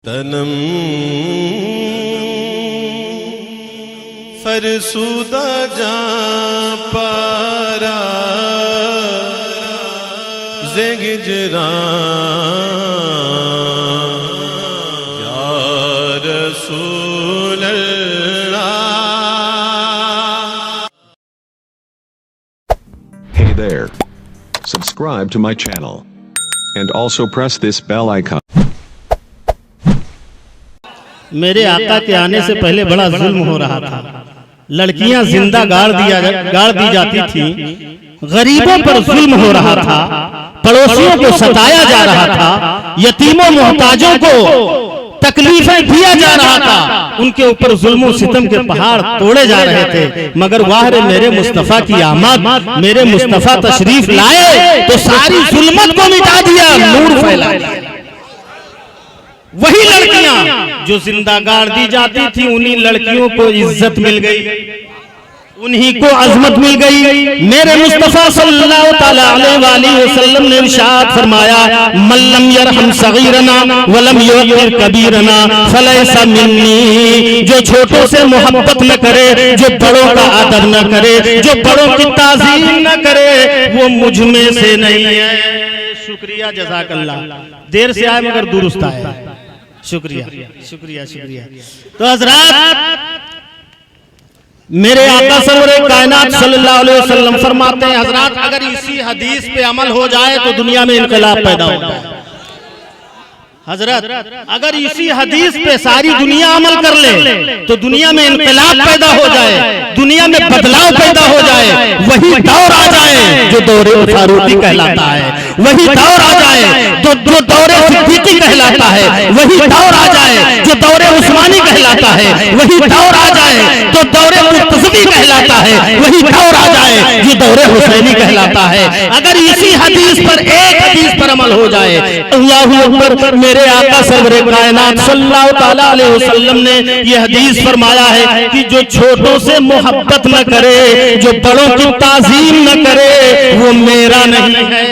तनम फरसूदा जा पारा ज़िगजरा या रसूल अल्लाह। Hey there. Subscribe to my channel. And also press this bell icon. मेरे आका के आने से पहले बड़ा जुल्म हो रहा था। लड़कियां जिंदा गाड़ दी जाती थी। गरीबों पर जुल्म हो रहा था। पड़ोसियों को सताया जा रहा था। यतीमों मोहताजों को तकलीफें दिया जा रहा था। उनके ऊपर जुल्म सितम के पहाड़ तोड़े जा रहे थे। मगर वाह रे मेरे मुस्तफा की आमद, मेरे मुस्तफा तशरीफ लाए तो सारी जुल्मत को मिटा दिया, नूर फैला दिया। वही लड़कियां जो जिंदा गाड़ दी जाती थी, उन्हीं लड़कियों को इज्जत मिल गई, उन्हीं को अजमत मिल गई। मेरे मुस्तफा सल्लल्लाहु तआला अलैहि वसल्लम ने इरशाद फरमाया, मल्लम यरहम सगीरना वलम युक़िर कबीरना फलैसा मिन्नी। जो छोटों से मोहब्बत न करे, जो बड़ों का अदब न करे, जो बड़ों की ताज़ीम न करे, वो मुझ में से नहीं है। शुक्रिया, जज़ाकल्लाह। देर से आए मगर दुरुस्त आए। शुक्रिया शुक्रिया शुक्रिया। तो हजरात, मेरे आका सरवरे कायनात सल्लल्लाहु अलैहि वसल्लम फरमाते हैं, हजरात अगर इसी हदीस पे अमल हो जाए तो दुनिया में इनकलाब पैदा होता है। हजरत अगर इसी हदीस पे सारी दुनिया अमल कर ले तो दुनिया में इनकलाब पैदा हो जाए, दुनिया में बदलाव पैदा हो जाए। वही दौर आ जाए जो दौरे फारूकी कहलाता है, वही दौर आ जाए जो दौरे सिद्दीकी कहलाता है, वही दौर आ जाए जो दौरे उस्मानी कहलाता है, वही दौर आ जाए जो दौरे मुर्तज़वी कहलाता है, वही दौर आ जाए जो दौरे हुसैनी कहलाता है। अगर इसी हदीस पर, एक हदीस पर अमल हो जाए, अल्लाहु अकबर। मेरे आका सरवरे कायनात सल्लल्लाहु तआला अलैहि वसल्लम ने यह हदीस फरमाया है कि जो छोटों से मोहब्बत न करे, जो बड़ों की ताज़ीम न करे, वो मेरा नहीं है,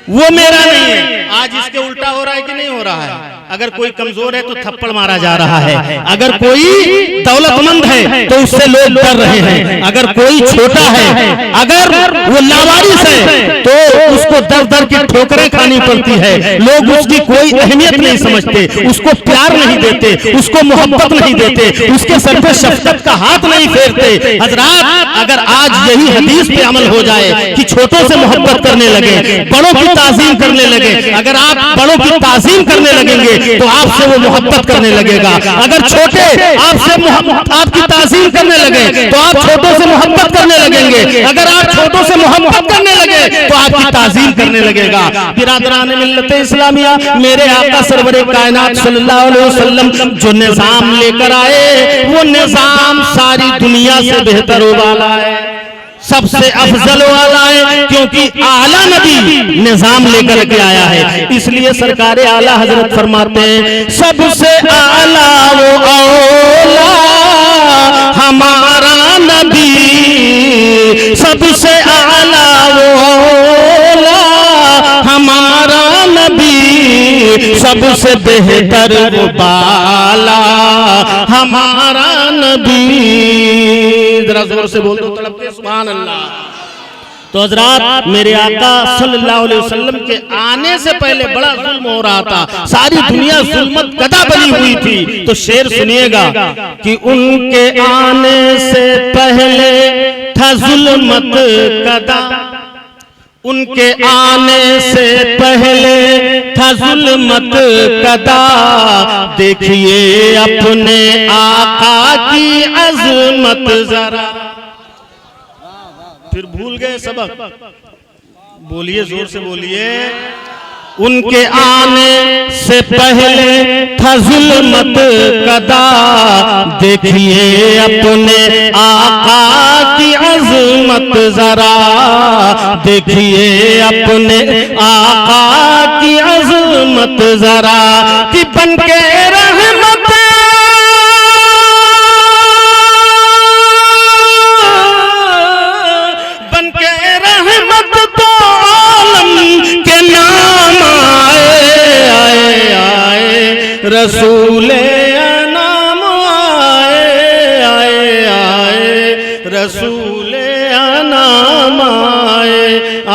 वो मेरा नहीं है। आज इसके उल्टा हो रहा है कि नहीं हो रहा है? अगर कोई कमजोर है तो थप्पड़ मारा जा रहा है, अगर कोई दौलतमंद है तो उससे लोग डर रहे हैं, अगर कोई छोटा है, अगर वो लावारिस है तो उसको दर दर की ठोकरें खानी पड़ती है। लोग उसकी कोई अहमियत नहीं समझते, उसको प्यार नहीं देते, उसको मोहब्बत नहीं देते, उसके सर पे शफकत का हाथ नहीं फेरते। हजरात अगर आज यही हदीस पे अमल हो जाए कि छोटों से मोहब्बत करने लगे, बड़ों की ताज़ीम करने लगे, अगर आप बड़ों की ताज़ीम करने लगेंगे तो आपसे वो मोहब्बत करने लगेगा। अगर छोटे आपसे आपकी ताज़ीम करने लगे तो आप छोटों से मोहब्बत करने लगेंगे, अगर आप छोटों से मोहब्बत करने लगे तो आपकी ताज़ीम करने लगेगा। बिरादरान मिल्लत इस्लामिया, मेरे आका सरवरे कायनात सल्लल्लाहु अलैहि वसल्लम जो निज़ाम लेकर आए, वो निज़ाम सारी दुनिया से बेहतर वाला है, सबसे अफजल वाला है, क्योंकि आला नबी निजाम लेकर के आया है। इसलिए सरकार आला हजरत फरमाते हैं, सबसे आला वो औला हमारा नबी, सबसे आला वो औला हमारा नबी, सबसे बेहतर वो बाला हमारा नबी। जरा जोर से बोल दो तड़प के सुभान अल्लाह। तो हजरात मेरे आका सल्लल्लाहु अलैहि वसल्लम के आने से पहले बड़ा जुल्म हो रहा था, सारी दुनिया जुल्मत कदा बनी हुई थी। तो शेर सुनिएगा कि उनके आने से पहले था जुल्मत कदा, उनके आने से पहले था जुल्मत कदा, देखिए अपने आका की अज़मत जरा। फिर भूल गए सबक, बोलिए जोर से बोलिए। उनके आने से पहले था जुल्मत कदा, देखिए अपने आका की अज़मत जरा, देखिए अपने आका की अज़मत जरा, कि बनके रहमत तो आलम के नाम आए आए आए रसूल अनाम आए आए आए रसूल अनाम आए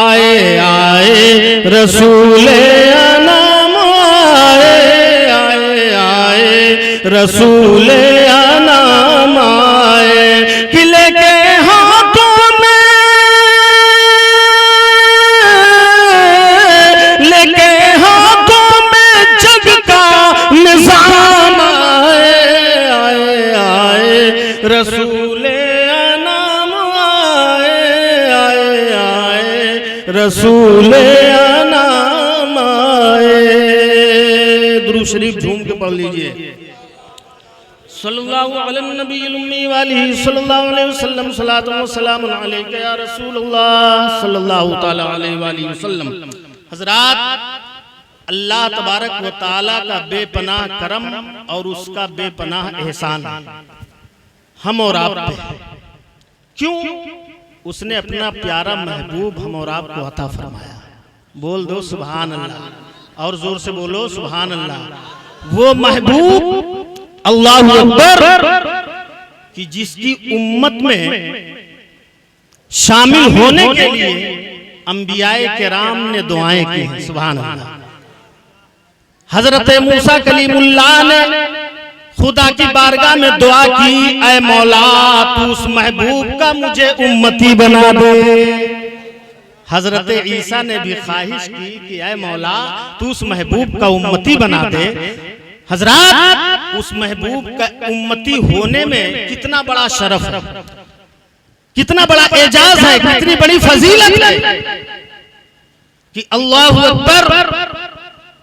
आए आए रसूल अनाम आए आए आए रसूल अनाम आए किले के हाथों में लेके हाथों में जग का निजाम आए आए आए रसूल अनाम आए आए आए रसूल अनाम आए। दुरूद शरीफ झूम के पढ़ लीजिए। सल्लल्लाहु अलैहि नबील उम्मी वाली सल्लल्लाहु अलैहि वसल्लम सलातु व सलाम अलैका या रसूलुल्लाह सल्लल्लाहु ताला अलैहि वाली वसल्लम। हजरात, अल्लाह तबारक व ताला का बेपनाह करम और उसका बेपनाह एहसान हम और आप पे। क्यों? उसने अपना प्यारा महबूब हम और आप को अता फरमाया। बोल दो सुभान अल्लाह, और जोर से बोलो सुभान अल्लाह। वो महबूब अल्लाहु अकबर कि जिसकी उम्मत में शामिल होने के लिए अंबियाए किराम ने दुआएं की हैं। सुभान अल्लाह। हजरत मूसा कलीमुल्लाह ने खुदा की बारगाह में दुआ की, ऐ मौला तू उस महबूब का मुझे उम्मती बना दे। हजरत ईसा ने भी ख्वाहिश की कि ऐ मौला तू उस महबूब का उम्मती बना दे। हजरात, उस महबूब का उम्मती होने में कितना बड़ा शरफ है, कितना बड़ा एजाज है, कितनी बड़ी फजीलत है कि अल्लाहु अकबर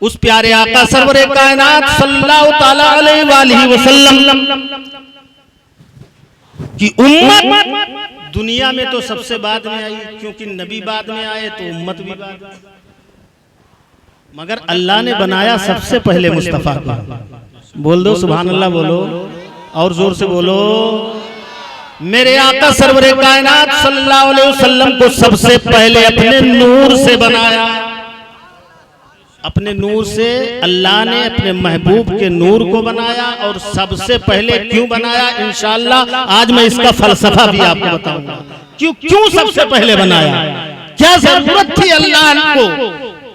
उस प्यारे आका सरवरे कायनात सल्लल्लाहु ताला अलैहि वसल्लम की उम्मत दुनिया में तो सबसे बाद में आई, क्योंकि नबी बाद में आए तो उम्मत भी बाद में। मगर अल्लाह ने बनाया सबसे पहले मुस्तफा को। बोल दो सुभान अल्लाह, बोलो और जोर से बोलो। मेरे आका सरवरे कायनात सल्लल्लाहु अलैहि वसल्लम को सबसे पहले अपने नूर से बनाया। अपने नूर से अल्लाह ने अपने महबूब के नूर को बनाया। और सबसे पहले क्यों बनाया, इंशाअल्लाह आज मैं इसका फलसफा भी आपको बताऊंगा। क्यों सबसे पहले बनाया, क्या जरूरत थी अल्लाह को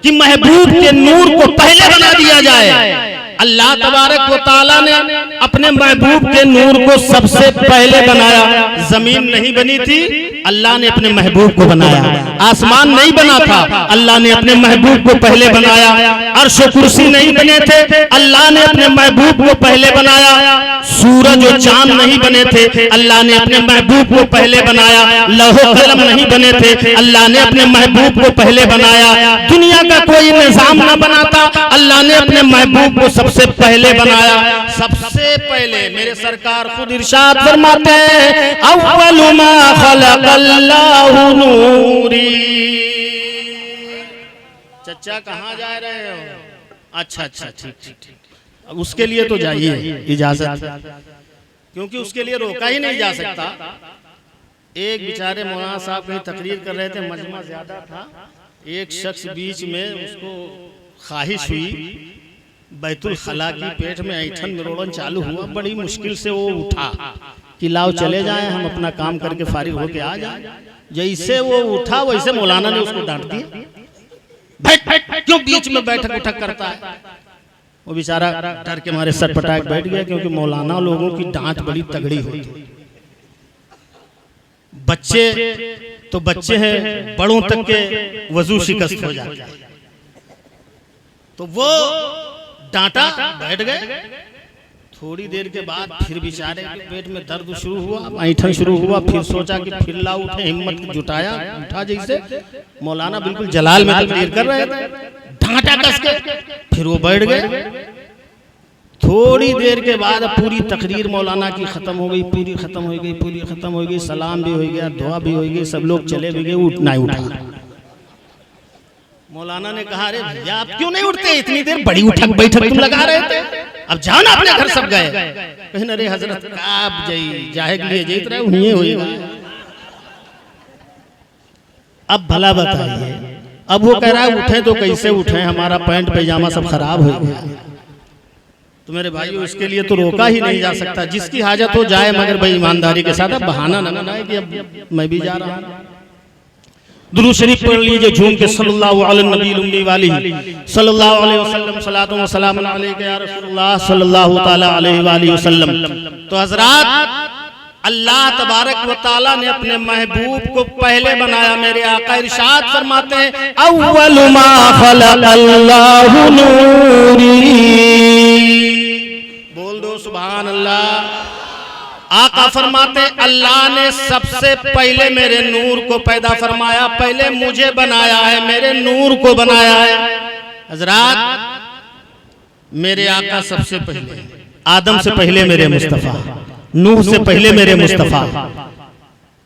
कि महबूब के नूर को पहले बना दिया जाए। अल्लाह तबारक व ताला ने अपने महबूब के नूर को सबसे पहले बनाया। जमीन नहीं बनी थी, अल्लाह ने अपने महबूब को बनाया। आसमान नहीं बना था, अल्लाह ने अपने महबूब को पहले बनाया। अर्श व कुर्सी नहीं बने थे, अल्लाह ने अपने महबूब को पहले बनाया। सूरज और चांद नहीं बने थे, अल्लाह ने अपने महबूब को पहले बनाया। लौह कलम नहीं बने थे, अल्लाह ने अपने महबूब को पहले बनाया। दुनिया का कोई निजाम न बनाता, अल्लाह ने अपने महबूब को सबसे पहले बनाया। सबसे पहले मेरे सरकार खुद इरशाद फरमाते हैं, अव्वलु मा खलक़ल्लाहु नूरी। चचा कहाँ जा रहे हो? अच्छा, ठीक। अब उसके लिए तो जाइए इजाजत, क्योंकि उसके लिए रोका ही नहीं जा सकता। एक बेचारे मौलाना साहब कहीं तकरीर कर रहे थे, मजमा ज्यादा था। एक शख्स बीच में उसको ख्वाहिश हुई, बैतुल खला की पेट में ऐठन मिरोड़न चालू हुआ। बड़ी मुश्किल से वो उठा कि लाओ चले जाएं, हम अपना काम करके फारिग होके आ जाएं। जैसे वो उठा वैसे मौलाना ने उसको डांट दिया, बैठ क्यों बीच में बैठक उठक करता है। वो बेचारा डर के मारे सर पटाक बैठ गया, क्योंकि मौलाना लोगों की डांट बड़ी तगड़ी होती। बच्चे तो बच्चे हैं, बड़ों तक के वजू शिकस्त हो जाते हैं। तो वो डांटा, बैठ गए। थोड़ी देर के बाद फिर बेचारे के पेट में दर्द शुरू हुआ, ऐठन शुरू हुआ। फिर सोचा कि फिर ला उठे, हिम्मत जुटाया, उठा जैसे। मौलाना बिल्कुल जलाल में तकरीर कर रहे थे, डांटा कस के, फिर वो बैठ गए। थोड़ी देर के बाद पूरी तकरीर मौलाना की खत्म हो गई, पूरी खत्म हो गई, सलाम भी हो गया, दुआ भी हो गई, सब लोग चले भी गए, उठना ही उठा। मौलाना ने कहा, अरे भैया आप क्यों नहीं उठते, इतनी देर बड़ी उठक बैठक तुम लगा रहे थे, अब जाओ ना अपने घर। सब गए। कहीं अरे हजरत आप जाहे के लिए जैत रहे हुए होएगा। अब भला बताइए, अब वो कह रहा है उठे तो कैसे उठे, हमारा पैंट पैजामा सब खराब हो गया। तो मेरे भाई उसके लिए तो रोका ही नहीं जा सकता, जिसकी हाजत हो जाए, मगर भाई ईमानदारी के साथ। अब बहाना न बनाए कि अब मैं भी जा रहा हूँ। दुरूद शरीफ पढ़ लीजिए झूम के, सल्लल्लाहु अलैहि नबील उम्मी वाली सल्लल्लाहु अलैहि वसल्लम, सलातु व सलामुन अलैका या रसूलुल्लाह सल्लल्लाहु ताला अलैहि वसल्लम। तो हजरात, अल्लाह तबारक व ताला ने अपने महबूब को पहले बनाया। मेरे आका इरशाद फरमाते हैं, अव्वलु मा खलक़ल्लाहु नूरी। बोल दो सुभान अल्लाह। आका फरमाते हैं, अल्लाह ने सबसे पहले मेरे नूर को पैदा फरमाया, पहले मुझे बनाया है, मेरे नूर को बनाया है। हजरात, मेरे आका सबसे पहले, आदम से पहले मेरे मुस्तफा, नूह से पहले मेरे मुस्तफा,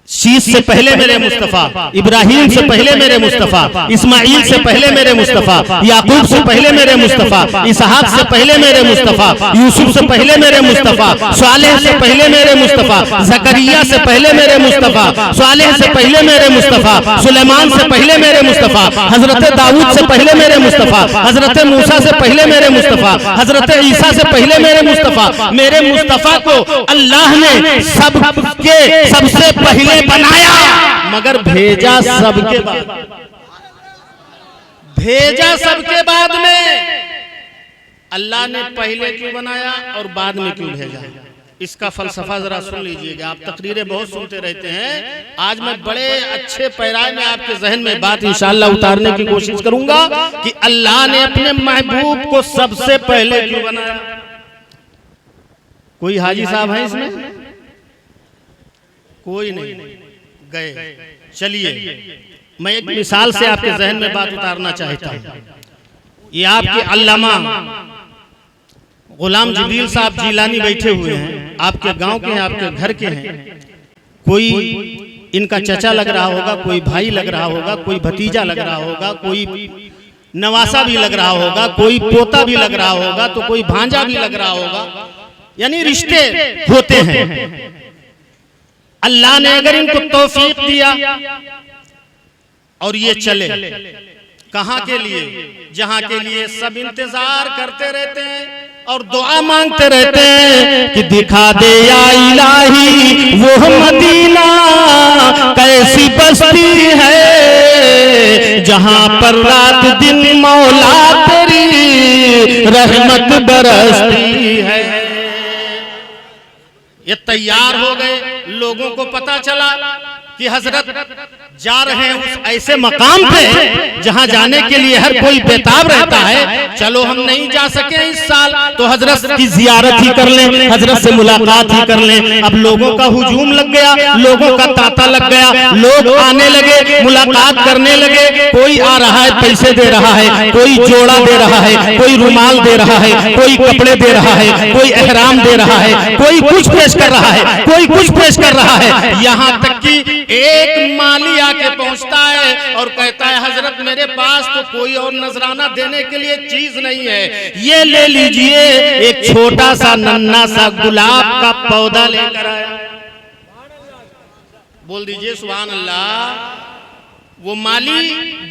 शीश से पहले मेरे मुस्तफा, इब्राहिम से पहले मेरे मुस्तफा, इस्माइल से पहले मेरे मुस्तफा, याकूब से पहले मेरे मुस्तफा, इसहाक से पहले मेरे मुस्तफा, यूसुफ से पहले मेरे मुस्तफा, सालेह से पहले मेरे मुस्तफा, जकरिया से पहले मेरे मुस्तफा, सालेह से पहले मेरे मुस्तफा, सुलेमान से पहले मेरे मुस्तफा, हजरत दाऊद से पहले मेरे मुस्तफा, हजरत मूसा से पहले मेरे मुस्तफा, हजरत ईसा से पहले मेरे मुस्तफा। मेरे मुस्तफा को अल्लाह ने सबसे पहले बनाया, मगर भेजा सबके बाद, भेजा सबके बाद में। अल्लाह ने पहले क्यों बनाया और बाद में क्यों भेजा, इसका फलसफा जरा सुन लीजिएगा। आप तकरीरें बहुत सुनते रहते हैं, आज मैं बड़े अच्छे पैराए में आपके जहन में बात इंशाअल्लाह उतारने की कोशिश करूंगा कि अल्लाह ने अपने महबूब को सबसे पहले क्यों बनाया। कोई हाजी साहब है इसमें? कोई नहीं, गए। चलिए, मैं एक मिसाल से आपके जहन में बात उतारना चाहता हूं। ये आपके अल्लामा गुलाम जबरील साहब जिलानी बैठे हुए हैं, आपके गांव के हैं, आपके घर के हैं। कोई इनका चचा लग रहा होगा, कोई भाई लग रहा होगा, कोई भतीजा लग रहा होगा, कोई नवासा भी लग रहा होगा, कोई पोता भी लग रहा होगा, तो कोई भांजा भी लग रहा होगा, यानी रिश्ते होते हैं। अल्लाह ने अगर इनको तौफीक दिया और ये चले, कहां के लिए? जहां के लिए सब इंतजार करते रहते हैं और दुआ मांगते रहते हैं कि दिखा दे या इलाही वो मदीना, कैसी बस्ती है जहां पर रात दिन मौला तेरी रहमत बरसती है। ये तैयार हो गए, लोगों को पता चला कि हजरत जा रहे हैं उस ऐसे मकाम पे जहां जाने के लिए हर कोई बेताब रहता है। चलो हम नहीं जा सके इस साल, तो हजरत की जियारत ही कर लें, हजरत से मुलाकात ही कर लें। अब लोगों का हुजूम लग गया, लोगों का तांता लग गया, लोग आने लगे, मुलाकात करने लगे। कोई आ रहा है, पैसे दे रहा है, कोई जोड़ा दे रहा है, कोई रुमाल दे रहा है, कोई कपड़े दे रहा है, कोई एहराम दे रहा है, कोई कुछ पेश कर रहा है, कोई कुछ पेश कर रहा है। यहाँ तक कि एक माली आके पहुंचता है और कहता है, हजरत मेरे पास तो कोई और नजराना देने के लिए चीज नहीं है, ये ले लीजिए। एक छोटा सा नन्हा सा गुलाब का पौधा लेकर आया। बोल दीजिए सुभान अल्लाह। वो माली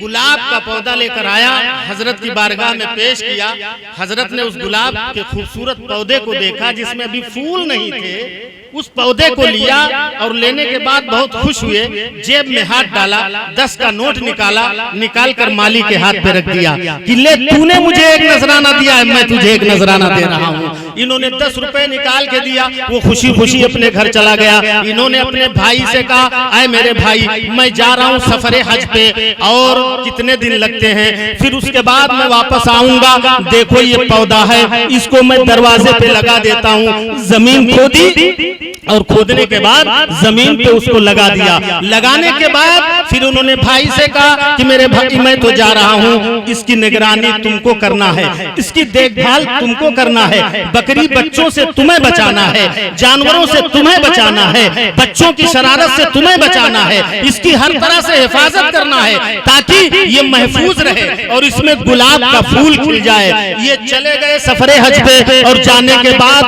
गुलाब का पौधा लेकर आया, हजरत की बारगाह में पेश किया। हजरत ने उस गुलाब के खूबसूरत पौधे को देखा जिसमें अभी फूल नहीं थे। उस पौधे को लिया और लेने के बाद बहुत खुश हुए, जेब में हाथ डाला, 10 का नोट निकाला, निकाल कर माली के हाथ पे रख दिया कि ले, तूने मुझे एक नजराना दिया है, मैं तुझे एक नजराना दे रहा हूँ। इन्होंने 10 रुपए निकाल के दिया, वो खुशी खुशी अपने घर चला गया। इन्होंने अपने भाई से कहा, आए मेरे भाई, मैं जा रहा हूँ सफरे हज पे और कितने दिन लगते हैं, फिर उसके बाद मैं वापस आऊंगा। देखो ये पौधा है, इसको मैं दरवाजे पे लगा देता हूँ। जमीन खोदी और खोदने के बाद जमीन पे उसको लगा दिया। लगाने के बाद फिर उन्होंने भाई से कहा कि मेरे भाई मैं तो जा रहा हूँ, इसकी निगरानी तुमको करना है, इसकी देखभाल तुमको करना है, बकरी बच्चों से तुम्हें बचाना है, जानवरों से तुम्हें बचाना है, बच्चों की शरारत से तुम्हें बचाना है, इसकी हर तरह से हिफाजत करना है ताकि ये महफूज रहे और इसमें गुलाब का फूल खिल जाए। ये चले गए सफरे हज पे और जाने के बाद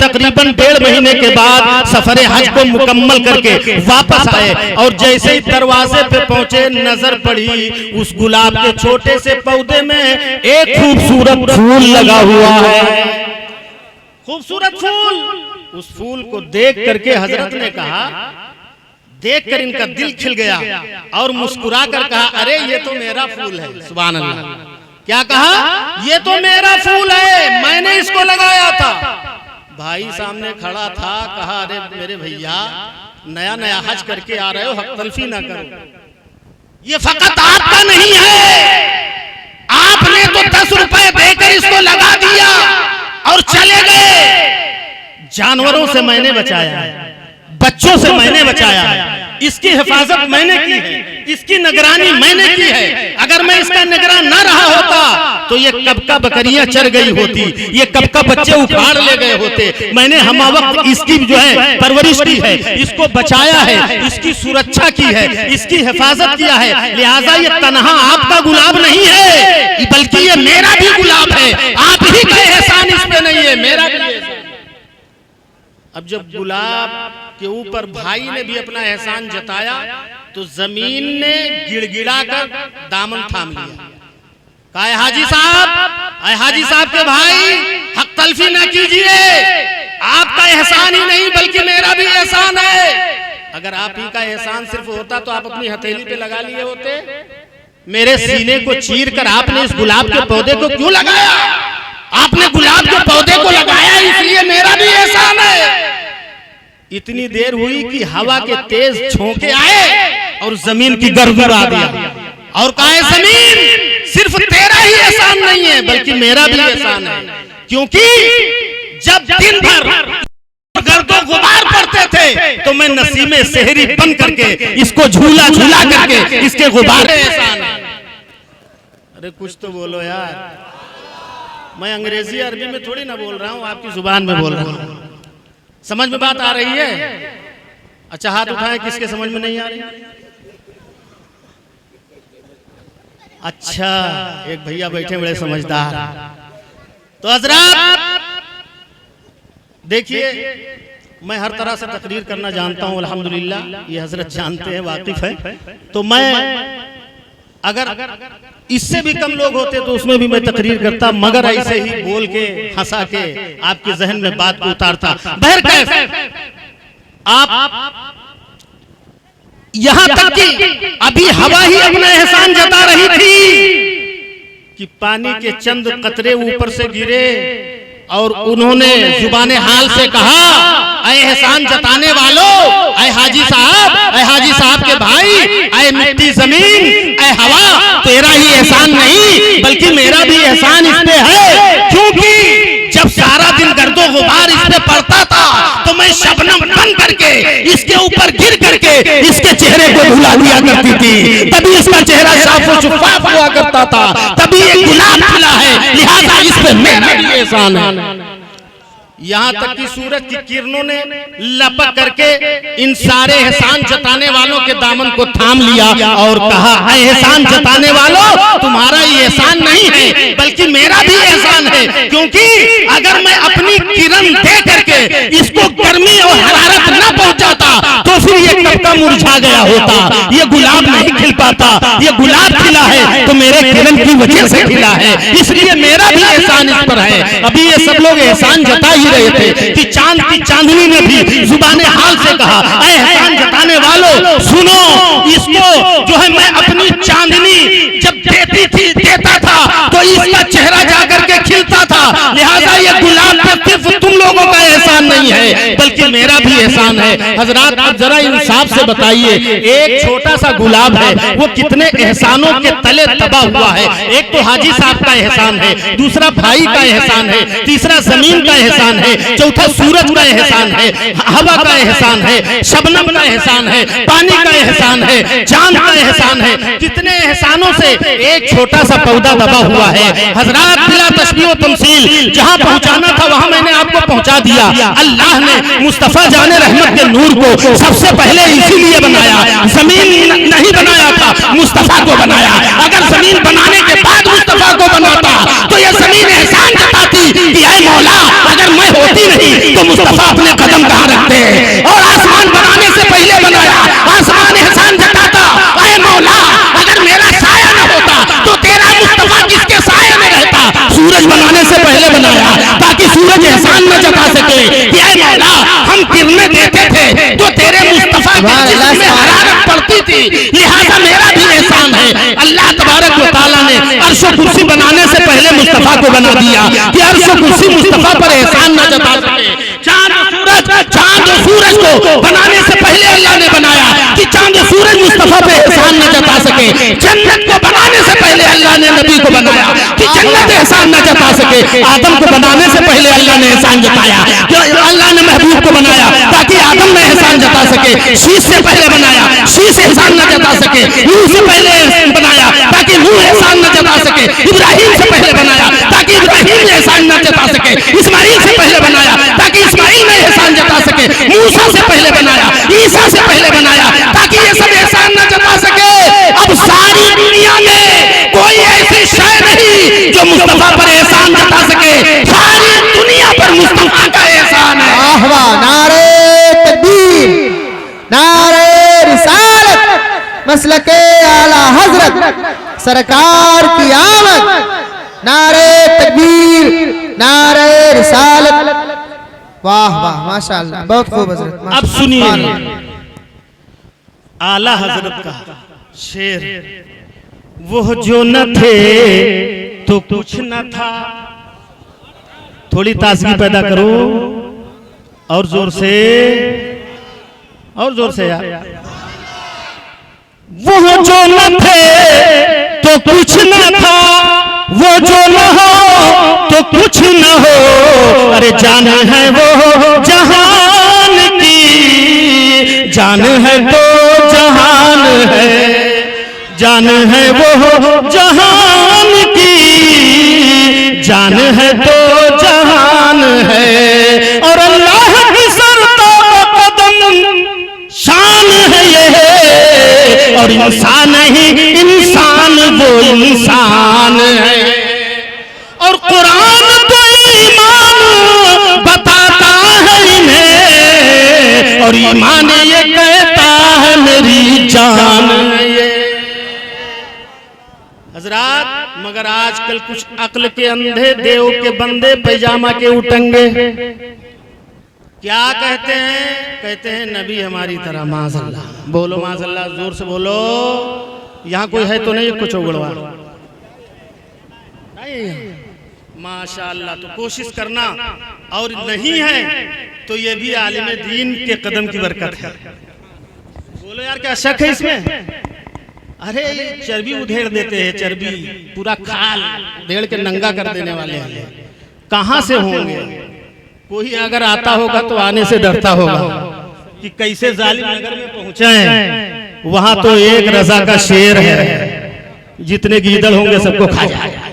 तकरीबन 1.5 महीने के बाद सफरे हज को मुकम्मल करके वापस आए और जैसे ही दरवाजे पे पहुंचे, नजर पड़ी उस गुलाब के छोटे से पौधे में एक खूबसूरत फूल लगा हुआ है। खूबसूरत फूल। उस फूल को देख करके हजरत ने कहा, देखकर इनका दिल खिल गया और मुस्कुरा कर कहा, अरे ये तो मेरा फूल है। सुभान अल्लाह। क्या कहा? ये तो मेरा फूल है, मैंने इसको लगाया था। भाई सामने खड़ा था, कहा, अरे मेरे भैया नया नया हज करके आ रहे हो, हक तलफी ना करो। ये फकत आपका नहीं है, आपने तो 10 रुपए देकर इसको लगा दिया और चले गए। जानवरों से मैंने बचाया है, बच्चों से मैंने बचाया है, इसकी हिफाजत मैंने की है, इसकी निगरानी मैंने की है। अगर मैं इसका निगरान ना रहा होता तो ये कब का बकरियां चर गई होती, ये कब का बच्चे उखाड़ ले गए होते। मैंने हम वक्त इसकी जो है परवरिश की है, इसको बचाया है, इसकी सुरक्षा की है, इसकी हिफाजत किया है। लिहाजा ये तनहा आपका गुलाब नहीं है, बल्कि ये मेरा भी गुलाब है। आप ही का एहसान इस पे नहीं है, मेरा भी एहसान। अब जब गुलाब के ऊपर भाई ने भी अपना एहसान जताया तो जमीन ने गिड़गिड़ा कर दामन थाम लिया। कहा, हाजी साहब के भाई, हक तलफी ना कीजिए, आपका एहसान ही नहीं बल्कि मेरा भी एहसान है। अगर आप ही का एहसान सिर्फ होता तो आप अपनी हथेली पे लगा लिए होते। मेरे सीने को चीर कर आपने इस गुलाब के पौधे को क्यों लगाया? आपने गुलाब के पौधे को लगाया इसलिए मेरा भी एहसान है। इतनी देर हुई कि हवा के तेज झोंके आए और जमीन की गर्द उड़ा दिया और कहा, जमीन सिर्फ तेरा ही एहसान नहीं है बल्कि मेरा भी एहसान है। क्योंकि जब दिन भर गर्दो गुबार पड़ते थे तो मैं नसीमे शहरी बन करके इसको झूला झूला करके इसके गुबार एहसान है। अरे कुछ तो बोलो यार, मैं अंग्रेजी अरबी में थोड़ी ना बोल रहा हूँ, आपकी जुबान में बोल रहा हूँ। समझ में बात आ रही है? अच्छा हाथ उठाएं, किसके समझ में नहीं आ रही? अच्छा, एक भैया बैठे बड़े समझदार। तो हजरत देखिए, मैं हर तरह से तकरीर करना जानता हूँ अल्हम्दुलिल्लाह, ये हजरत जानते हैं, वाकिफ है। तो मैं अगर इससे भी कम लोग होते तो उसमें भी मैं तकरीर करता, मगर ऐसे ही बोल के हंसा के आपके जहन में बात को उतारता। बहरकैफ आप यहां तक कि अभी हवा ही अपना एहसान जता रही थी कि पानी के चंद कतरे ऊपर से गिरे और उन्होंने जुबाने हाल से कहा, ऐ एहसान जताने वालों, ऐ हाजी साहब के भाई, ऐ मिट्टी जमीन, ऐ हवा, तेरा ही एहसान नहीं बल्कि मेरा भी एहसान इस पे है। क्योंकि जब सारा दिन गर्दो गुबार इस पे पड़ता था तो मैं शबनम बन करके इसके ऊपर गिर करके इसके चेहरे को धुला दिया करती थी, तभी इसका चेहरा साफ और शुफाफ हुआ करता था, तभी एक गुलाब खिला है। लिहाजा इस पे मेरा भी एहसान है। यहाँ तक कि सूरज की किरणों ने लपक करके इन सारे एहसान जताने वालों के दामन को थाम लिया और कहा, एहसान जताने वालों, तुम्हारा ये एहसान नहीं है बल्कि मेरा भी एहसान है। क्योंकि अगर मैं अपनी किरण दे करके इसको गर्मी और हरारत न पहुंचाता तो फिर ये कब का मुरझा गया होता, ये गुलाब नहीं खिल पाता। ये गुलाब खिला है तो मेरे किरण की वजह से खिला है, इसलिए मेरा भी एहसान इस पर है। अभी ये सब लोग एहसान जता ही रहे थे कि चांद की चांदनी ने भी जुबाने हाल से कहा, एहसान जताने वालों सुनो, इसको जो है मैं अपनी चांदनी जब देता था तो इसका चेहरा जाकर के खिलता था। लिहाजा ये गुलाब सिर्फ तुम लोगों का एहसान नहीं है बल्कि मेरा भी एहसान है। हजरात आप जरा इंसाफ से बताइए, एक छोटा सा गुलाब है वो कितने एहसानों के तले तबाह हुआ है। एक तो हाजी साहब का एहसान है, दूसरा भाई का एहसान है, तीसरा जमीन का एहसान है, चौथा सूरज का एहसान है, हवा का एहसान है, शबनम का एहसान है, पानी का एहसान है, चांद का एहसान है। कितने एहसानों से एक छोटा सा पौधा दबा हुआ है। हजरात बिला तशबीह तमसील जहां पहुंचाना था वहां मैंने आपको पहुंचा दिया। अल्लाह ने मुस्तफा जाने रहमत के नूर को सबसे पहले इसीलिए बनाया, जमीन नहीं बनाया था, मुस्तफा को बनाया। अगर जमीन बनाने के बाद मुस्तफा को बनाता तो यह जमीन एहसान जताती कि ऐ मौला, अगर मैं होती नहीं तो मुस्तफा अपने कदम कहां रखते। और आसमान बनाने से पहले बनाया, आसमान एहसान जताता, ऐ मौला, अगर मेरा साया न होता तो तेरा मुस्तफा किसके साये में रहता। सूरज बनाने से पहले बनाया ताकि सूरज एहसान में जता सके कि ऐ मौला हम किरणें देते थे तो तेरे मुस्तफा के जिस्म में हरारत पड़ती थी, लिहाजा मेरा भी एहसान है। अल्लाह तबारक व तआला ने अर्श व कुर्सी बनाने से पहले मुस्तफा को बना दिया कि अर्श व कुर्सी मुस्तफा पर एहसान न जता सके। चांद और सूरज को बनाने से पहले अल्लाह ने बनाया कि चांद और सूरज मुस्तफा पे एहसान न जता सके। जन्नत को बनाने से पहले अल्लाह ने नबी को बनाया कि जन्नत एहसान न जता सके। आदम को बनाने से पहले अल्लाह ने एहसान जताया कि अल्लाह ने महबूब को बनाया ताकि आदम ने एहसान जता सके। शीश से पहले बनाया, शीश एहसान न जता सके। नूह से पहले बनाया ताकि नूह एहसान न जता सके। इब्राहिम से पहले बनाया ताकि इब्राहिम ने एहसान न जता सके। इस्माइल से पहले बनाया ताकि इस्माइल ने एहसान जता सके। मूसा से पहले बनाया, ईसा से पहले बनाया ताकि ये सब एहसान न जता सके। अब सारी दुनिया में कोई ऐसी शय नहीं जो मुस्तफा पर एहसान जता सके। सारी दुनिया पर मुस्तफा का एहसान है। आह्वा नारे तकबीर, नारे रिसालत, मसलके आला हजरत सरकार की आमद, नारे तकबीर, नारे रिसालत। वाह वाह माशाअल्लाह, बहुत खूब हजरत। अब सुनिए आला हजरत का शेर, वो जो न थे तो कुछ न था। थोड़ी ताजगी पैदा करो और जोर से, और जोर से यार। वो जो न थे तो कुछ न था, वो जो न हो तो कुछ न हो। अरे जान है वो जहान की, जान है तो जहान है, जान है वो जहान की, जान है तो जहान है। और अल्लाह की सरता कदम शान है ये, और इंसान ही इंसान वो इंसान है। और कुरान तो ईमान बताता है इन्हें, और ईमान ये कहता है मेरी जान है ये। हजरात, मगर आजकल कुछ अक्ल के अंधे देव के बंदे पैजामा के उटंगे क्या कहते हैं? कहते हैं नबी हमारी तरह। माज़अल्लाह, बोलो माज़अल्लाह, जोर से बोलो। यहाँ कोई है तो नहीं कुछ उगड़वा? माशाअल्लाह, तो कोशिश करना, और नहीं है तो ये भी आलिम दीन के कदम की बरकत है। बोलो यार, क्या शक है इसमें? अरे चर्बी उधेड़ देते हैं, चर्बी पूरा खाल उधेड़ के नंगा कर देने वाले हैं। कहाँ से होंगे? कोई अगर आता होगा तो आने से डरता होगा कि कैसे जालिम नगर में पहुंचे हैं। वहां तो एक रजा का शेर है, जितने गीदड़ होंगे सबको खा जाएगा।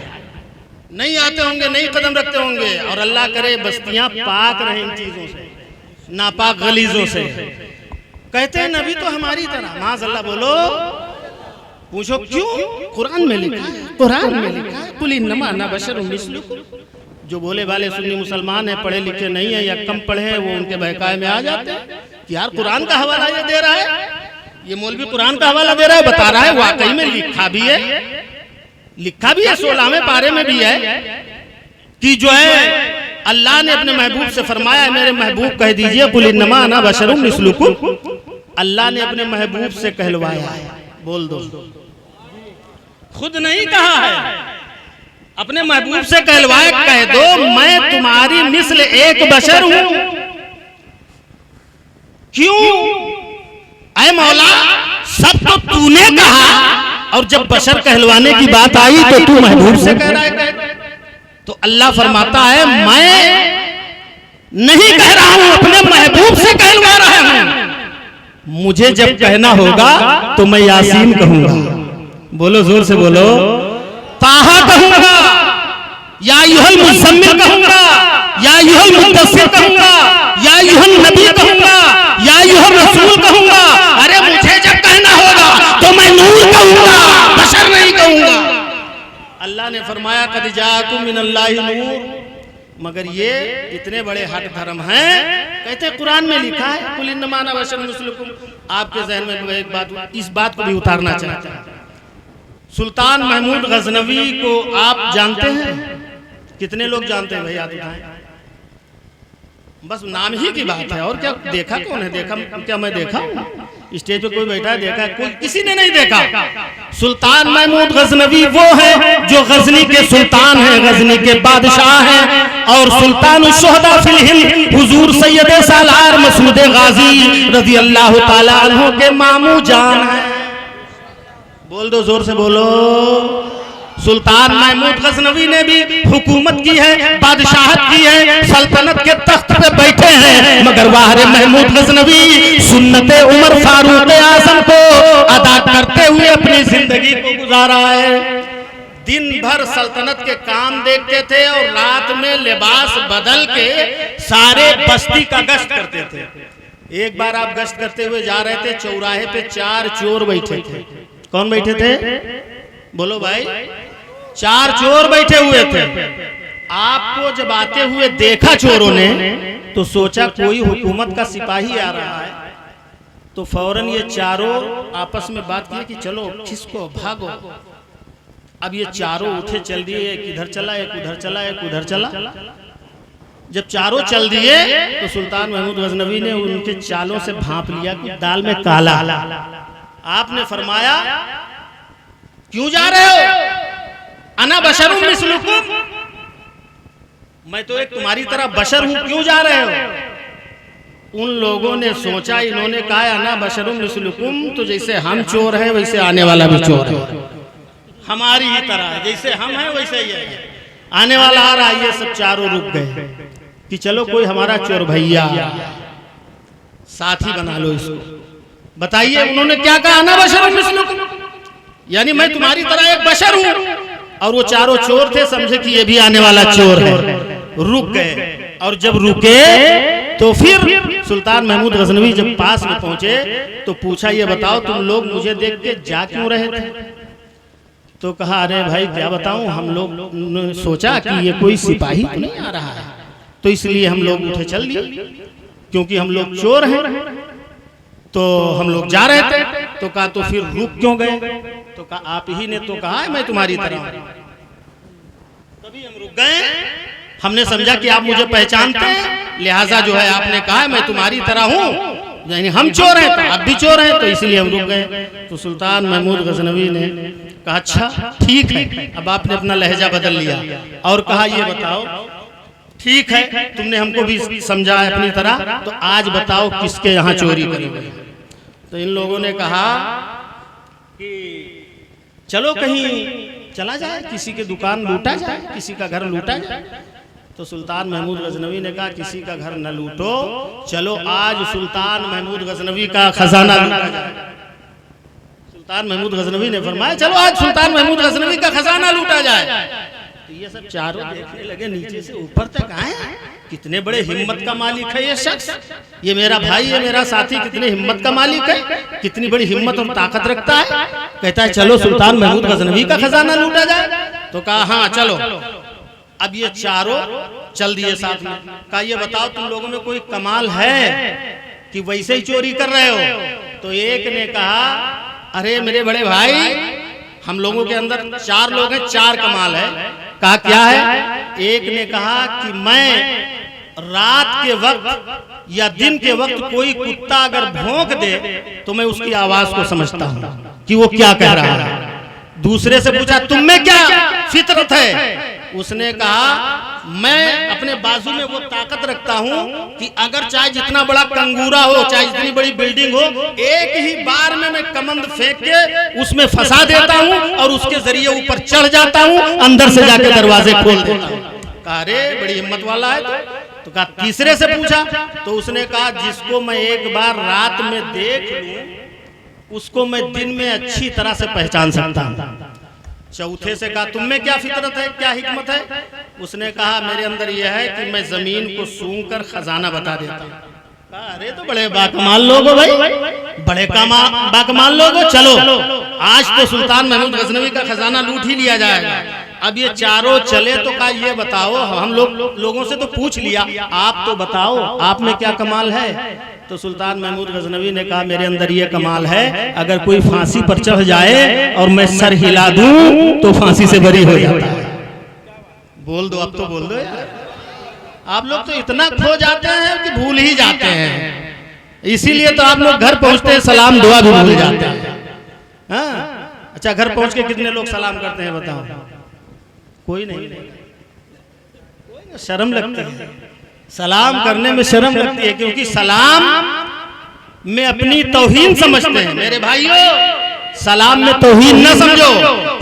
नहीं आते होंगे, नहीं कदम रखते होंगे, और अल्लाह करे बस्तियां पाक रहे इन चीजों से, नापाक गलीजों से। कहते हैं नबी तो हमारी तरह। माज़अल्लाह, बोलो। पूछो क्यों? कुरान में लिखा है, कुरान में लिखा है, कुल इन्नमा अना बशरुम मिस्लुकुम। जो बोले वाले सुन्नी मुसलमान हैं, पढ़े लिखे नहीं है या कम पढ़े हैं, वो उनके बहकाए में आ जाते हैं कि यार कुरान का हवाला ये दे रहा है, ये मौलवी कुरान का हवाला दे रहा है, बता रहा है वाकई में लिखा भी है, लिखा भी है 16वें पारे में भी है कि जो है अल्लाह ने अपने महबूब से फरमाया है, मेरे महबूब कह दीजिए कुल इन्नमा अना बशरुम मिस्लुकुम। अल्लाह ने अपने महबूब से कहलवाया है, बोल दो, खुद नहीं कहा है, अपने महबूब से कहलवाए, कह दो मैं तुम्हारी मिस्ल एक बशर हूं। क्यों? ऐ मौला, सब तो तूने कहा, और जब बशर कहलवाने की बात आई तो तू महबूब से कह रहा है। तो अल्लाह फरमाता है मैं नहीं कह रहा हूं, अपने महबूब से कहलवा रहा हूं। मुझे जब कहना होगा तो मैं यासीन कहूंगा। बोलो, जोर से बोलो। ताहा कहूंगा, या अय्युहल मुज़म्मिल कहूंगा, या अय्युहल मुद्दस्सिर कहूंगा, या अय्युहन नबी कहूंगा, या अय्युहर रसूल कहूंगा। अरे मुझे जब कहना होगा तो मैं नूर कहूंगा, बशर नहीं कहूंगा। अल्लाह ने फरमाया कद जाअकुम मिनल्लाहि नूर। मगर ये इतने बड़े हट धर्म हैं, कहते हैं कुरान में लिखा है कुल इन्नमा अना बशरुम मिस्लुकुम। आपके जहन में एक बात, इस बात को भी उतारना चाहता हूं। सुल्तान महमूद गजनवी को आप जानते हैं? कितने लोग जानते हैं भाई? हाथ उठाएं। बस नाम ही की बात है, और क्या देखा कौन है? देखा क्या मैं देखा हूं? स्टेज पे कोई बैठा है देखा? कोई किसी ने नहीं देखा। सुल्तान महमूद गजनवी वो है जो गजनी के सुल्तान हैं, गजनी के बादशाह हैं, और सुल्तान शुहदा फिल हिंद हुजूर सैयद सालार मसूद गाजी रजी अल्लाह ताला अन्हु के मामू जान हैं। बोल दो, जोर से बोलो। सुल्तान महमूद गजनवी ने भी हुकूमत की है, बादशाहत की है, सल्तनत के तख्त पे बैठे हैं, मगर वाहरे महमूद गजनवी सुन्नते उमर फारूक आजम को अदा करते हुए अपनी जिंदगी को गुजारा है। दिन भर सल्तनत के काम देखते थे और रात में लिबास बदल के सारे बस्ती का गश्त करते थे। एक बार आप गश्त करते हुए जा रहे थे, चौराहे पे 4 चोर बैठे थे। कौन बैठे थे? बोलो भाई। 4 चोर बैठे हुए थे। आपको जब आते हुए देखा चोरों ने तो सोचा कोई हुकूमत का सिपाही आ रहा है, तो फौरन ये चारों आपस में बात की कि चलो खिसको भागो। अब ये चारों उठे चल दिए, एक इधर चला, एक उधर चला, एक उधर चला। जब चारों चल दिए तो सुल्तान महमूद गजनवी ने उनके चालों से भांप लिया कि दाल में काला। आपने फरमाया क्यों जा रहे हो? अना बशरुम मिस्लुकुम, मैं तो एक तुम्हारी तरह बशर हूं, क्यों जा रहे हो? उन लोगों ने सोचा, इन्होंने कहा अना बशरुम मिस्लुकुम, तो जैसे हम चोर हैं वैसे आने वाला भी चोर है, हमारी ही तरह, जैसे हम हैं वैसे ही है, आने वाला आ रहा। ये सब चारों रुक गए कि चलो कोई हमारा चोर भैया साथी बना लो इसको। बताइए उन्होंने क्या कहा? अना बशरुम मिस्लुकुम, यानी मैं तुम्हारी तरह एक बशर हूं। और वो चारों चोर थे, समझे कि ये भी आने वाला चोर है, रुक गए। और जब रुके तो फिर सुल्तान महमूद गजनवी जब पास में पहुंचे तो पूछा, ये बताओ तुम लोग मुझे देख के जा क्यों रहे थे? तो कहा, अरे भाई क्या बताऊं, हम लोग ने सोचा कि ये कोई सिपाही तो नहीं आ रहा है, तो इसलिए हम लोग उठे चल दिए, क्योंकि हम लोग चोर हैं, तो हम लोग जा रहे थे। तो कहा तो फिर रुक क्यों गए? तो कहा आप ही ने तो कहा है मैं तुम्हारी तरह, तभी हम रुक गए। हमने समझा कि आप मुझे पहचानते हैं, लिहाजा जो है आपने कहा है मैं तुम्हारी तरह हूं, यानी हम चोर हैं तो आप भी चोर हैं, तो इसलिए हम रुक गए। तो सुल्तान महमूद गजनवी ने कहा अच्छा ठीक है। अब आपने अपना लहजा बदल लिया और कहा, ये बताओ ठीक है तुमने हमको भी समझा अपनी तरह, तो आज बताओ किसके यहाँ चोरी करोगे? तो इन लोगों ने कहा कि चलो कहीं चला जाए, किसी के दुकान लूटा जाए, किसी का घर लूटा जाए। तो सुल्तान महमूद गजनवी ने कहा किसी का घर न लूटो, चलो आज सुल्तान महमूद गजनवी का खजाना लूटा जाए। सुल्तान महमूद गजनवी ने फरमाया चलो आज सुल्तान महमूद गजनवी का खजाना लूटा जाए। तो ये सब चारों देखने लगे नीचे से ऊपर तक आए, कितने बड़े हिम्मत का मालिक है ये शख्स, ये मेरा भाई है, मेरा साथी, कितने हिम्मत का मालिक है, कितनी बड़ी हिम्मत और ताकत रखता है। कहता है चलो सुल्तान महमूद गजनवी का खजाना लूटा जाए। तो कहा हाँ चलो। अब ये चारों चल दिए साथ में। कहा ये बताओ तुम लोगों में कोई कमाल है कि वैसे ही चोरी कर रहे हो? तो एक ने कहा अरे मेरे बड़े भाई, हम लोगों के अंदर 4 लोग हैं, 4 कमाल है। कहा क्या है? एक ने कहा कि मैं रात के वक्त या दिन के वक्त कोई कुत्ता अगर भौंक दे तो मैं उसकी आवाज को समझता हूँ कि वो क्या कह रहा है। दूसरे से पूछा तुम में क्या फितरत है? उसने कहा मैं अपने बाजू में वो ताकत रखता हूँ कि अगर चाहे जितना बड़ा कंगूरा हो, चाहे जितनी बड़ी बिल्डिंग हो, एक ही बार में मैं कमंद फेंक के उसमें फंसा देता हूँ और उसके जरिए ऊपर चढ़ जाता हूँ, अंदर से जाके दरवाजे खोल देता हूँ। कहा अरे बड़ी हिम्मत वाला है। तो कहा तीसरे से पूछा तो उसने कहा जिसको मैं एक बार रात में देख लूं उसको मैं दिन में अच्छी तरह से पहचान सकता हूँ। चौथे से कहा तुम में क्या फितरत है, क्या हिकमत है? उसने कहा मेरे अंदर यह है कि मैं जमीन को सूंघ कर खजाना बता देता हूँ। अरे तो बड़े बाकमाल लोग हो भाई, बड़े बाकमाल लोग हो। चलो आज तो सुल्तान महमूद गजनवी का खजाना लूट ही लिया जाएगा। अब ये चारों चले तो कहा ये बताओ, हम लोगों से तो पूछ लिया, आप तो बताओ आप में क्या कमाल है? तो सुल्तान महमूद गजनवी ने कहा मेरे अंदर ये कमाल है, अगर कोई फांसी पर चढ़ जाए और मैं सर हिला दूं तो फांसी से बरी हो जाता है। बोल दो अब तो बोल दो यार, आप लोग तो इतना खो जाते हैं कि भूल ही जाते हैं, इसीलिए तो आप लोग घर पहुंचते हैं सलाम दुआ भी भूल जाते हैं। हाँ? अच्छा, घर पहुंच के कितने लोग सलाम करते हैं बताओ? कोई नहीं, शर्म लगती है सलाम करने में, शर्म लगती है, क्योंकि सलाम में अपनी तौहीन समझते हैं। मेरे भाइयों, सलाम में तौहीन न समझो।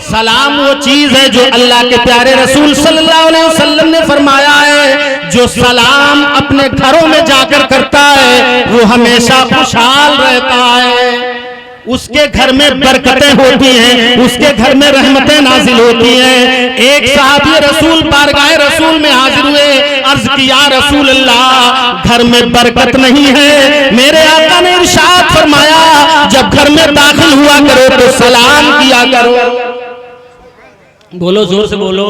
सलाम वो चीज है जो अल्लाह के प्यारे रसूल सल्लल्लाहु अलैहि वसल्लम ने फरमाया है, जो सलाम अपने घरों में जाकर करता है वो हमेशा खुशहाल रहता है, उसके घर में बरकतें होती हैं, उसके घर में रहमतें नाजिल होती हैं। एक साहबी रसूल बारगाह रसूल में हाजिर हुए, अर्ज किया रसूल अल्लाह, घर में बरकत नहीं है। मेरे आका ने इरशाद फरमाया, जब घर में दाखिल हुआ करो तो सलाम किया करो। बोलो, जोर से बोलो,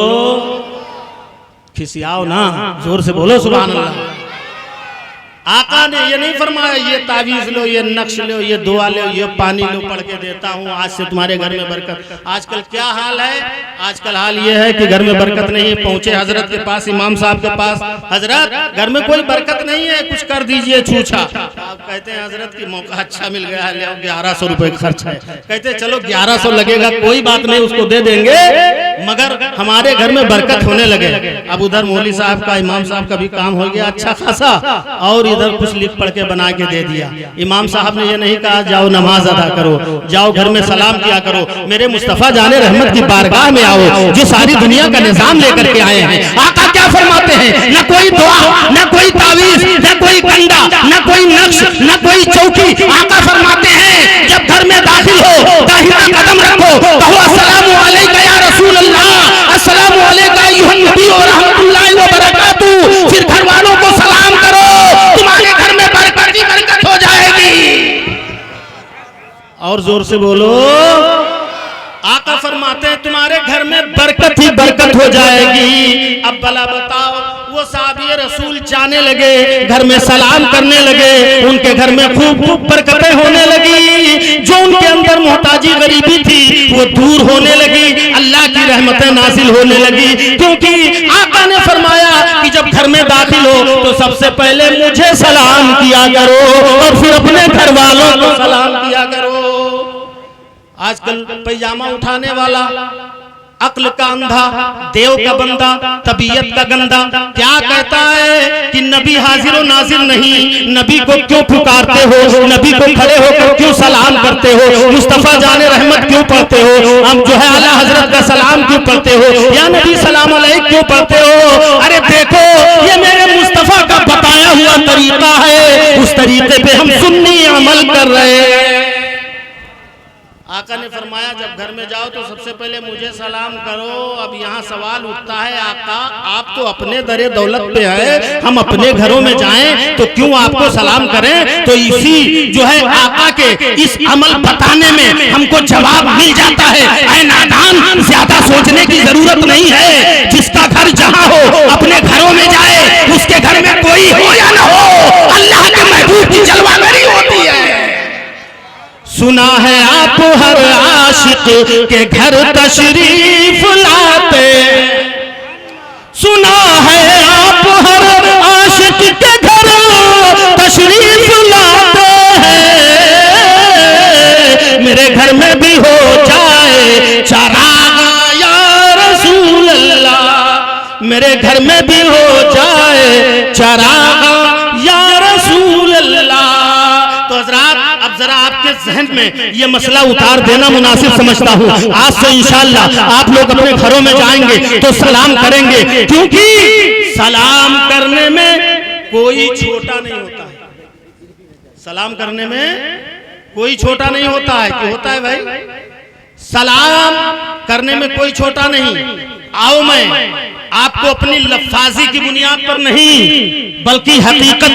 खिसियाओ ना, जोर से बोलो सुभान अल्लाह। आका ने ये नहीं फरमाया ये तावीज लो, ये नक्श लो, ये दुआ लो, ये पानी लो, पढ़ के देता हूँ आज से तुम्हारे घर में बरकत। आजकल क्या हाल है? आजकल हाल ये है कि घर में बरकत नहीं है। पहुंचे हजरत के पास, इमाम साहब के पास, हजरत घर में कोई बरकत नहीं है, कुछ कर दीजिए छूछा। आप कहते हैं हजरत की मौका अच्छा मिल गया, ले 1100 रुपए खर्च है। कहते चलो 1100 लगेगा, कोई बात नहीं, उसको दे देंगे, मगर हमारे घर में बरकत होने लगे। अब उधर मौलवी साहब का, इमाम साहब का भी काम हो गया अच्छा खासा, और इधर कुछ लिख पढ़ के बना के दे दिया। इमाम साहब ने ये नहीं कहा जाओ नमाज अदा करो, जाओ घर में सलाम किया करो, मेरे मुस्तफा जाने रहमत की बारगाह में आओ, जो सारी दुनिया का निजाम लेकर के आए हैं। आका क्या फरमाते हैं? न कोई दुआ, न कोई तावीज, न कोई कंडा, न कोई नक्श, न कोई चौकी। आका फरमाते हैं जब घर में दाखिल हो, दाहिना कदम रखो, कहो अस्सलामु अलैका या रसूल अल्लाह, अस्सलामु अलैका अय्युहन नबी व रहमतुल्लाहि व बरकातुहू। फिर घर वालों को सलाम करो, तुम्हारे घर में बरकत ही बरकत हो जाएगी। और जोर से बोलो, आका फरमाते हैं तुम्हारे घर में बरकत ही बरकत हो जाएगी। अब भला बताओ, वो साहबी रसूल जाने लगे, घर में सलाम करने लगे, उनके घर में खूब खूब बरकतें होने लगी, जो उनके अंदर मोहताजी गरीबी थी वो दूर होने लगी, अल्लाह की रहमतें नाजिल होने लगी। क्योंकि आका ने फरमाया कि जब घर में दाखिल हो तो सबसे पहले मुझे सलाम किया करो और फिर अपने घर वालों को सलाम किया करो। आजकल पैजामा उठाने वाला, अक्ल का अंधा, देव का बंदा, तबीयत का गंदा, क्या कहता है कि नबी हाजिर व नाजिर नहीं, नबी को क्यों पुकारते हो, नबी को खड़े होकर क्यों सलाम करते हो, मुस्तफा जाने रहमत क्यों पढ़ते हो, हम जो है आला हजरत का सलाम क्यों पढ़ते हो, या नबी सलाम अलैक क्यों पढ़ते हो? अरे देखो, ये मेरे मुस्तफा का बताया हुआ तरीका है, उस तरीके पे हम सुन्नी अमल कर रहे हैं। आका ने फरमाया जब घर में जाओ तो सबसे पहले मुझे सलाम करो। अब यहाँ सवाल उठता है, आका आप तो अपने दरे दौलत पे हैं, हम अपने घरों में जाएं तो क्यों आपको सलाम करें? तो इसी जो है आका के इस अमल बताने में हमको जवाब मिल जाता है, ऐ नादान, ज्यादा सोचने की जरूरत नहीं है, जिसका घर जहाँ हो अपने घरों में जाए, उसके घर में कोई हो या न हो, अल्लाह के महबूब की जलवागरी होती है। सुना है आप हर आशिक के घर तशरीफ लाते, सुना है आप हर आशिक के घर तशरीफ लाते हैं, मेरे घर में भी हो जाए चरागा या रसूल अल्लाह, मेरे घर में भी हो जाए चरागा या रसूल अल्लाह। तो हज़रात, अब जरा आपके जहन में ये मसला उतार देना मुनासिब समझता हूँ। आज से इंशाअल्लाह आप लोग अपने घरों में जाएंगे तो सलाम करेंगे, क्योंकि सलाम करने में कोई छोटा नहीं होता है। सलाम करने में कोई छोटा नहीं होता है। क्यों होता है भाई? सलाम करने में कोई छोटा नहीं। आओ मैं आपको अपनी लफ्जाजी की बुनियाद पर नहीं बल्कि हकीकत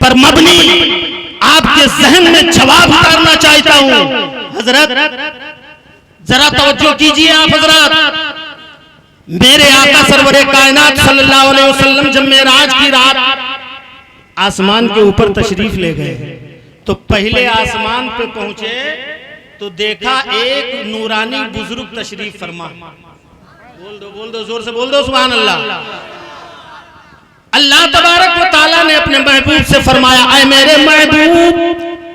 पर मबनी आपके जहन में जवाब उतारना चाहता हूं। हजरत जरा तवज्जो कीजिए आप हजरत। मेरे आका सरवरे कायनात सल्लल्लाहु अलैहि वसल्लम जब मेराज की रात आसमान के ऊपर तशरीफ ले गए तो पहले आसमान पे पहुंचे तो देखा एक नूरानी बुजुर्ग तशरीफ फरमा। बोल दो जोर से बोल दो सुभान अल्लाह। अल्लाह तबारक व तआला ने अपने महबूब से फरमाया, ऐ मेरे महबूब,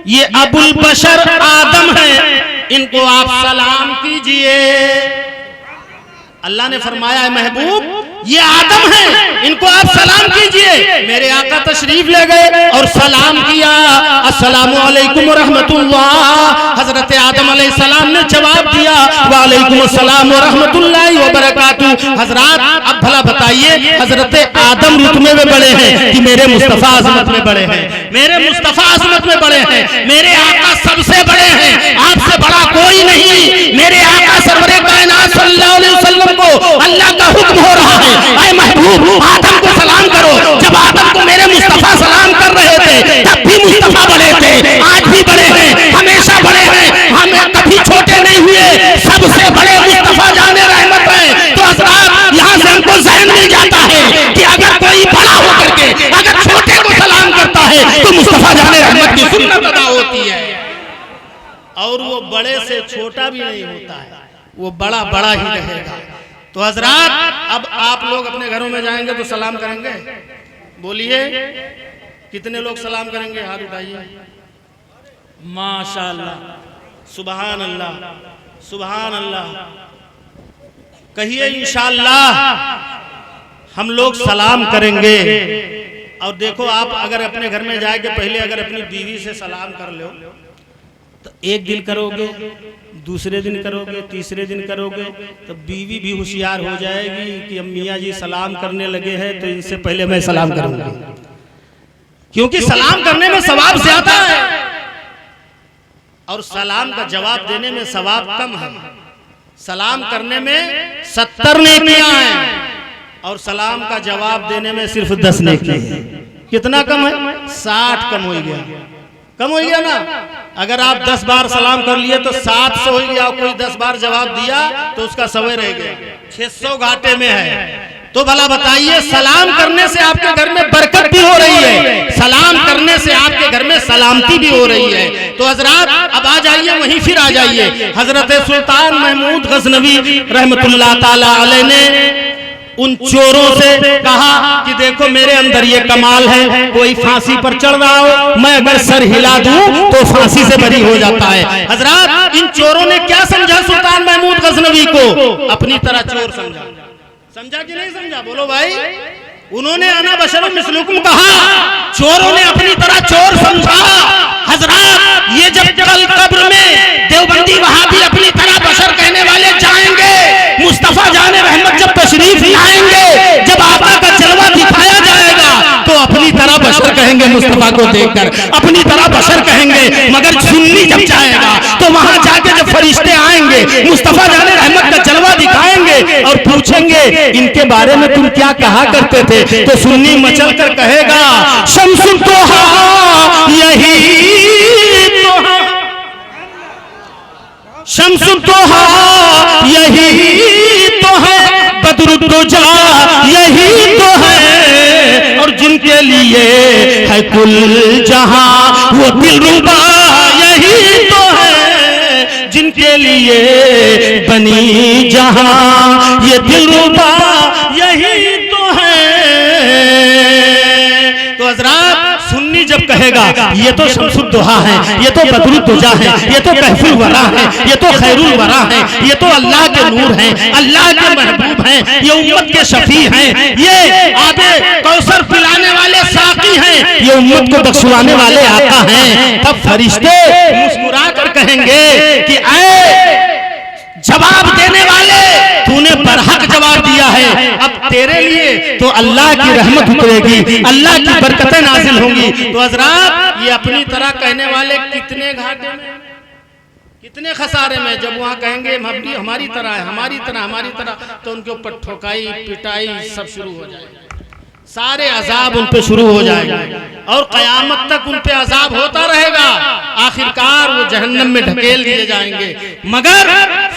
ये अबुल बशर आदम है, इनको आप सलाम कीजिए। अल्लाह ने फरमाया, ऐ महबूब, ये आदम है, इनको आप सलाम कीजिए। मेरे आका तशरीफ ले गए और सलाम किया, अस्सलामु अलैकुम व रहमतुल्लाह। हजरत आदम अलैहिस्सलाम ने जवाब दिया, वालेकुम अस्सलाम व रहमतुल्लाहि व बरकातुहू। हजरत, अब भला बताइए, हजरत आदम रुतबे में बड़े हैं कि मेरे मुस्तफा अजमत में बड़े हैं? मेरे मुस्तफा अजमत में बड़े हैं। मेरे आका सबसे बड़े हैं, आपसे बड़ा कोई नहीं। मेरे आका सरवरे कायनात सल्लल्लाहु अलैहि वसल्लम को अल्लाह का हुक्म हो रहा है, ऐ महबूब, आदम को सलाम करो। जब आदम को मेरे मुस्तफा सलाम कर रहे थे, तब भी मुस्तफा बड़े थे, आज भी बड़े हैं, हमेशा बड़े हैं, हमें कभी छोटे नहीं हुए। सबसे बड़े मुस्तफा जाने रहमत है। तो हज़रात, यहाँ से हमको ज़हन मिल जाता है कि अगर कोई बड़ा होकर के अगर छोटे को सलाम करता है तो मुस्तफा जाने रहमत की सुन्नत अदा होती है। और वो बड़े से छोटा भी नहीं होता है, वो बड़ा बड़ा ही रहेगा। तो हजरात, अब आप लोग अपने घरों में जाएंगे तो सलाम करेंगे? बोलिए, कितने लोग सलाम करेंगे? हाथ उठाइए। माशाअल्लाह, सुभान अल्लाह, सुभान अल्लाह। कहिए इंशाअल्लाह हम लोग सलाम करेंगे। और देखो, आप अगर अपने घर में जाके पहले अगर अपनी बीवी से सलाम कर लो तो एक दिन करोगे, दूसरे दिन करोगे, तीसरे दिन करोगे, तो बीवी भी होशियार हो जाएगी कि अब मियाँ जी सलाम करने लगे हैं तो इनसे पहले मैं सलाम करूंगी, क्योंकि सलाम करने में सवाब ज्यादा है और सलाम का जवाब देने में सवाब कम है। सलाम करने में 70 नेकियां हैं और सलाम का जवाब देने में सिर्फ 10 नेकी है। कितना कम है? 60 कम हो गया, कम हो गया ना। अगर आप 10 बार सलाम कर लिए तो 700 हो गया, कोई 10 बार जवाब दिया तो उसका 100 रह गया, 600 घाटे में है। तो भला बताइए, सलाम करने से आपके घर में बरकत भी हो रही है, सलाम करने से आपके घर में सलामती भी हो रही है। तो हजरात, अब आ जाइए वहीं, फिर आ जाइए। हजरत सुल्तान महमूद गजनवी रहमतुल्लाह ताला अलैह ने उन चोरों से कहा कि देखो मेरे अंदर ये कमाल है, कोई फांसी पर चढ़ रहा हो, मैं अगर सर हिला दूं तो फांसी से बरी हो जाता है। हजरात, इन चोरों ने क्या समझा सुल्तान महमूद गजनवी को? अपनी तरह चोर समझा। समझा कि नहीं समझा? बोलो भाई। उन्होंने अना बशरुम मिस्लुकुम कहा, चोरों ने अपनी तरह चोर समझा। हजरात, ये जब कल कब्र में देवबंदी वहाबी अपनी तरह बशर कहने वाले जाएंगे, मुस्तफा जाने रहमत जब तशरीफ लाएंगे, जब आका का जलवा दिखाया जाएगा तो अपनी तरह बशर कहेंगे, मुस्तफा को देखकर अपनी तरह बशर कहेंगे। मगर सुन्नी जब जाएगा तो वहां जाके जब फरिश्ते आएंगे, मुस्तफा जाने रहमत का जलवा दिखाएंगे और पूछेंगे इनके बारे में तुम क्या कहा करते थे, तो सुन्नी मचल कर कहेगा, शम्सुल तोहा यही तो है, शम्सुल तोहा यही तो है, बदरुद्दुजा यही तो है, और जिनके लिए है कुल जहां वो दिलरुबा यही तो है, जिनके लिए बनी जहां ये दिलरुबा यही तो है। तो हजरात, सुन्नी जब कहेगा ये तो शम्सुल दुहा है, ये तो बदरुद्दुजा है, ये तो कहफुल वरा है, ये तो खैरुल वरा है, ये तो अल्लाह के नूर हैं, अल्लाह के महबूब हैं, ये उम्मत के शफी हैं, ये आबे कौसर पिलाने वाले साकी हैं, ये उम्मत को बख्शवाने वाले आका हैं। तब फरिश्ते मुस्कुरा कर कहेंगे कि ऐ जवाब देने वाले, तूने बरहक जवाब दिया है, अब तेरे लिए तो अल्लाह की रहमत उतरेगी, अल्लाह की बरकतें नाजिल होंगी। तो हजरात, ये अपनी तरह कहने वाले कितने घाटे में, कितने खसारे में। जब वहां कहेंगे हमारी तरह है, हमारी तरह, हमारी तरह, तो उनके ऊपर ठोकाई पिटाई सब शुरू हो जाएगी, सारे अजाब उन पे शुरू हो जाएंगे और कयामत तक उन पे अजाब होता रहेगा। आखिरकार वो जहन्नम में ढकेल दिए जाएंगे। मगर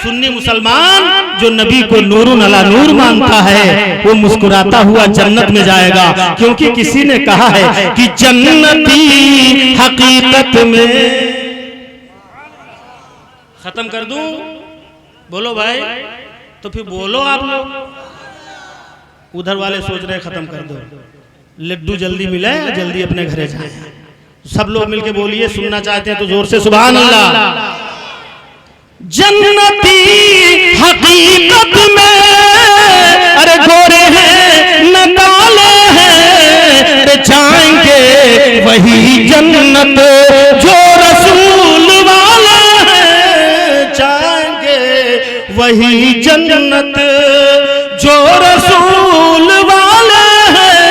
सुन्नी मुसलमान जो नबी को नूरुन अला नूर मानता है, वो मुस्कुराता हुआ जन्नत में जाएगा, क्योंकि किसी ने कहा है कि जन्नती हकीकत में। खत्म कर दूं? बोलो भाई, तो फिर बोलो आप लोग। उधर वाले सोच रहे खत्म कर दो, लड्डू जल्दी मिले, जल्दी अपने घरे जाए। सब लोग मिलके बोलिए, सुनना चाहते हैं तो जोर से सुभान अल्लाह। जन्नती हकीकत में अरे गोरे हैं न काले हैं, रे जाएंगे वही जन्नत जो रसूल वाले हैं, जाएंगे वही जन्नत जो रसूल वाले हैं।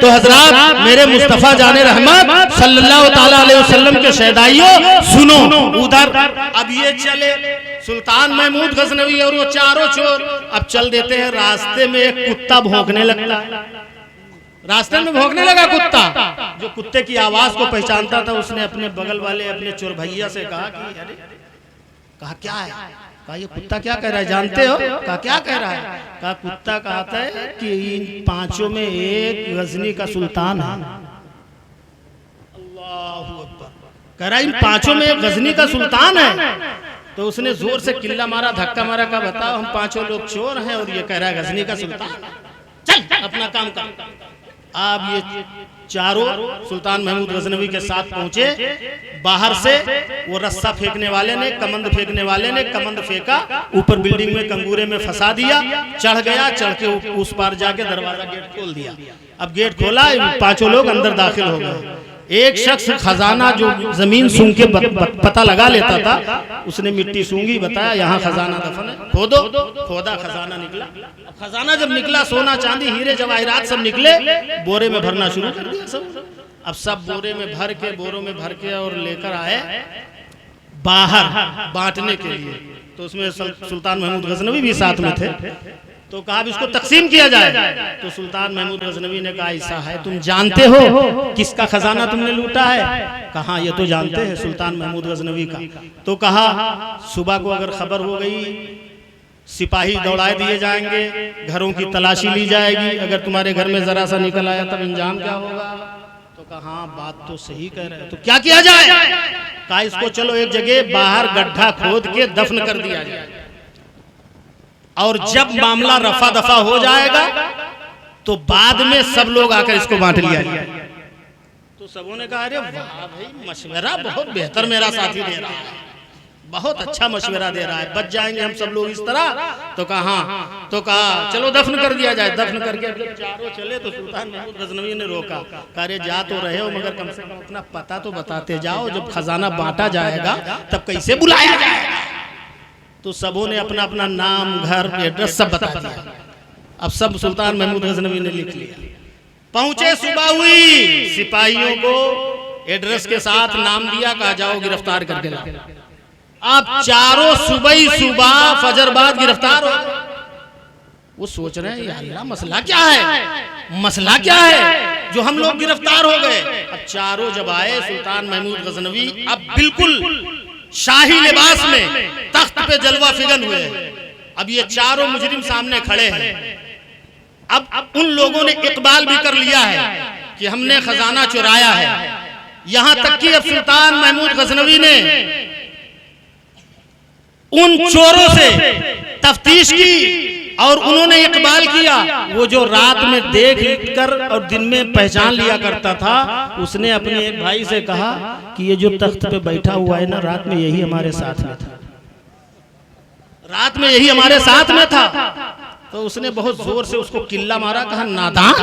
तो हजरात, मेरे मुस्तफा जाने रहमत सल्लल्लाहु ताला अलैहि वसल्लम के शहदाइयों, सुनो उधर। अब ये चले सुल्तान महमूद गजनवी और वो चारों चोर। अब चल देते हैं, रास्ते में एक कुत्ता भौंकने लगता है। रास्ते में भौंकने लगा कुत्ता। जो कुत्ते की आवाज को पहचानता था, उसने अपने बगल वाले अपने चोर भैया से कहा कि अरे, कहा क्या है? कहा ये कुत्ता क्या कह रहा है, जानते हो? कहा क्या कह रहा है? कहा कुत्ता कहता है कि इन पांचों में एक गजनी का सुल्तान है। अल्लाहू अकबर। कह रहा है इन पांचों में एक गजनी का सुल्तान है। तो उसने जोर से किल्ला मारा, धक्का मारा, कहा बताओ हम पांचों लोग चोर हैं और ये कह रहा है गजनी का सुल्तान। चल अपना काम कर। अब ये चारों सुल्तान महमूद गजनवी के साथ पहुंचे। बाहर से वो रस्सा फेंकने वाले ने, कमंद फेंकने वाले ने कमंद फेंका, ऊपर बिल्डिंग में कंगूरे में फंसा दिया। चढ़ गया, चढ़ के उस पार जाके दरवाजा गेट खोल दिया। अब गेट खोला, पांचों लोग अंदर दाखिल हो गए। एक शख्स खजाना जो जमीन सूंघ के पता लगा लेता था, उसने मिट्टी सूंघी, बताया यहाँ खजाना दफन है। खोदो, खोदा, खजाना निकला। खजाना जब निकला, सोना चांदी हीरे जवाहिरात सब निकले, बोरे में भरना शुरू कर दिया सब। अब सब बोरे में भर के, बोरों में भर के और लेकर आए बाहर बांटने के लिए। तो उसमें सुल्तान महमूद गजनवी भी साथ में थे। तो कहा अब इसको तकसीम किया जाए। तो सुल्तान महमूद गजनवी ने कहा ऐसा है, तुम जानते हो किसका खजाना तुमने लूटा है? कहा ये तो जानते हैं, सुल्तान महमूद गजनवी का। तो कहा सुबह को अगर खबर हो गई, सिपाही दौड़ाए दिए जाएंगे, घरों की तलाशी ली जाएगी, अगर तुम्हारे घर में जरा सा निकल आया तब इंजाम क्या होगा? तो कहा हाँ बात तो सही कह रहे हैं, तो क्या किया जाए? कहा इसको चलो एक जगह बाहर गड्ढा खोद के दफन कर दिया जाए, और जब मामला रफा दफा हो जाएगा तो बाद में सब लोग आकर इसको बांट लिया जाए। तो सबों ने कहा अरे वाह भाई, मशवरा बहुत बेहतर मेरा साथी दे रहा है, बहुत अच्छा मशवरा दे रहा है, बच जाएंगे हम सब लोग इस तरह। तो कहा हाँ, तो कहा चलो दफन कर दिया जाए। दफन करके जब चारों चले तो सुल्तान महमूद गजनवी ने रोका, कहा अरे जा तो रहे हो मगर कम से कम अपना पता तो बताते जाओ, जब खजाना बांटा जाएगा तब कैसे बुलाया जाएगा? तो सबों ने अपना अपना नाम, घर, एड्रेस सब बता दिया। अब सब सुल्तान महमूद गजनवी ने लिख लिया। पहुंचे, सुबह हुई, सिपाहियों को एड्रेस के साथ नाम दिया, कहा जाओ गिरफ्तार करके लाओ। अब चारों सुबह ही सुबह फजर बाद गिरफ्तार हो। वो सोच रहे हैं यार मसला क्या है, मसला क्या है जो हम लोग गिरफ्तार हो गए? अब चारों जब आए, सुल्तान महमूद गजनवी अब बिल्कुल शाही लिबास में तख्त पे जलवा फिगन हुए हैं। अब ये चारों मुजरिम सामने खड़े हैं। अब उन लोगों ने इकबाल भी कर लिया है कि हमने खजाना चुराया है। यहां तक कि अब सुल्तान महमूद गजनवी ने उन चोरों से तफ्तीश की और उन्होंने इकबाल किया। वो जो रात में देख कर और दिन में पहचान लिया करता था, उसने अपने एक भाई से कहा कि ये जो तख्त पे बैठा हुआ है ना, रात में यही हमारे साथ में था, रात में यही हमारे साथ में था। तो उसने बहुत जोर से उसको किल्ला मारा, कहा नादान,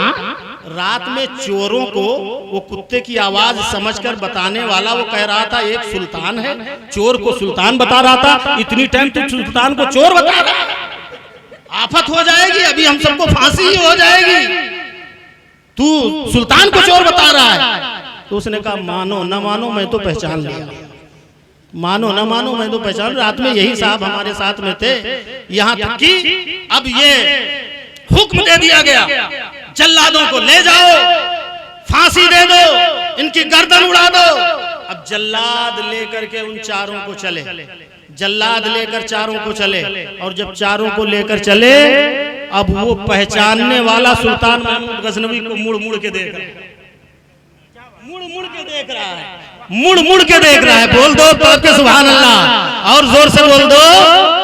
रात में चोरों को वो कुत्ते की आवाज समझकर बताने वाला वो कह रहा था एक सुल्तान है, चोर को सुल्तान बता रहा था, इतनी टाइम तू सुल्तान को चोर बता रहा है, आफत हो जाएगी, अभी हम सबको फांसी ही हो जाएगी, तू सुल्तान को चोर बता रहा है। तो उसने कहा मानो न मानो मैं तो पहचान लिया, मानो न मानो मैं तो पहचान, रात में यही साहब हमारे साथ में थे। यहाँ तक कि अब ये हुक्म दे दिया गया, जल्लादों को ले जाओ, फांसी दे दो, इनकी गर्दन उड़ा दो। अब जल्लाद लेकर के उन चारों को चले, जल्लाद लेकर चारों को चले, और जब चारों को लेकर चले, अब वो पहचानने वाला सुल्तान महमूद गजनवी को मुड़ मुड़ के देख रहा है, मुड़ मुड़ के देख रहा है, मुड़ मुड़ के देख रहा है। बोल दो तो के सुभान अल्लाह, और जोर से बोल दो,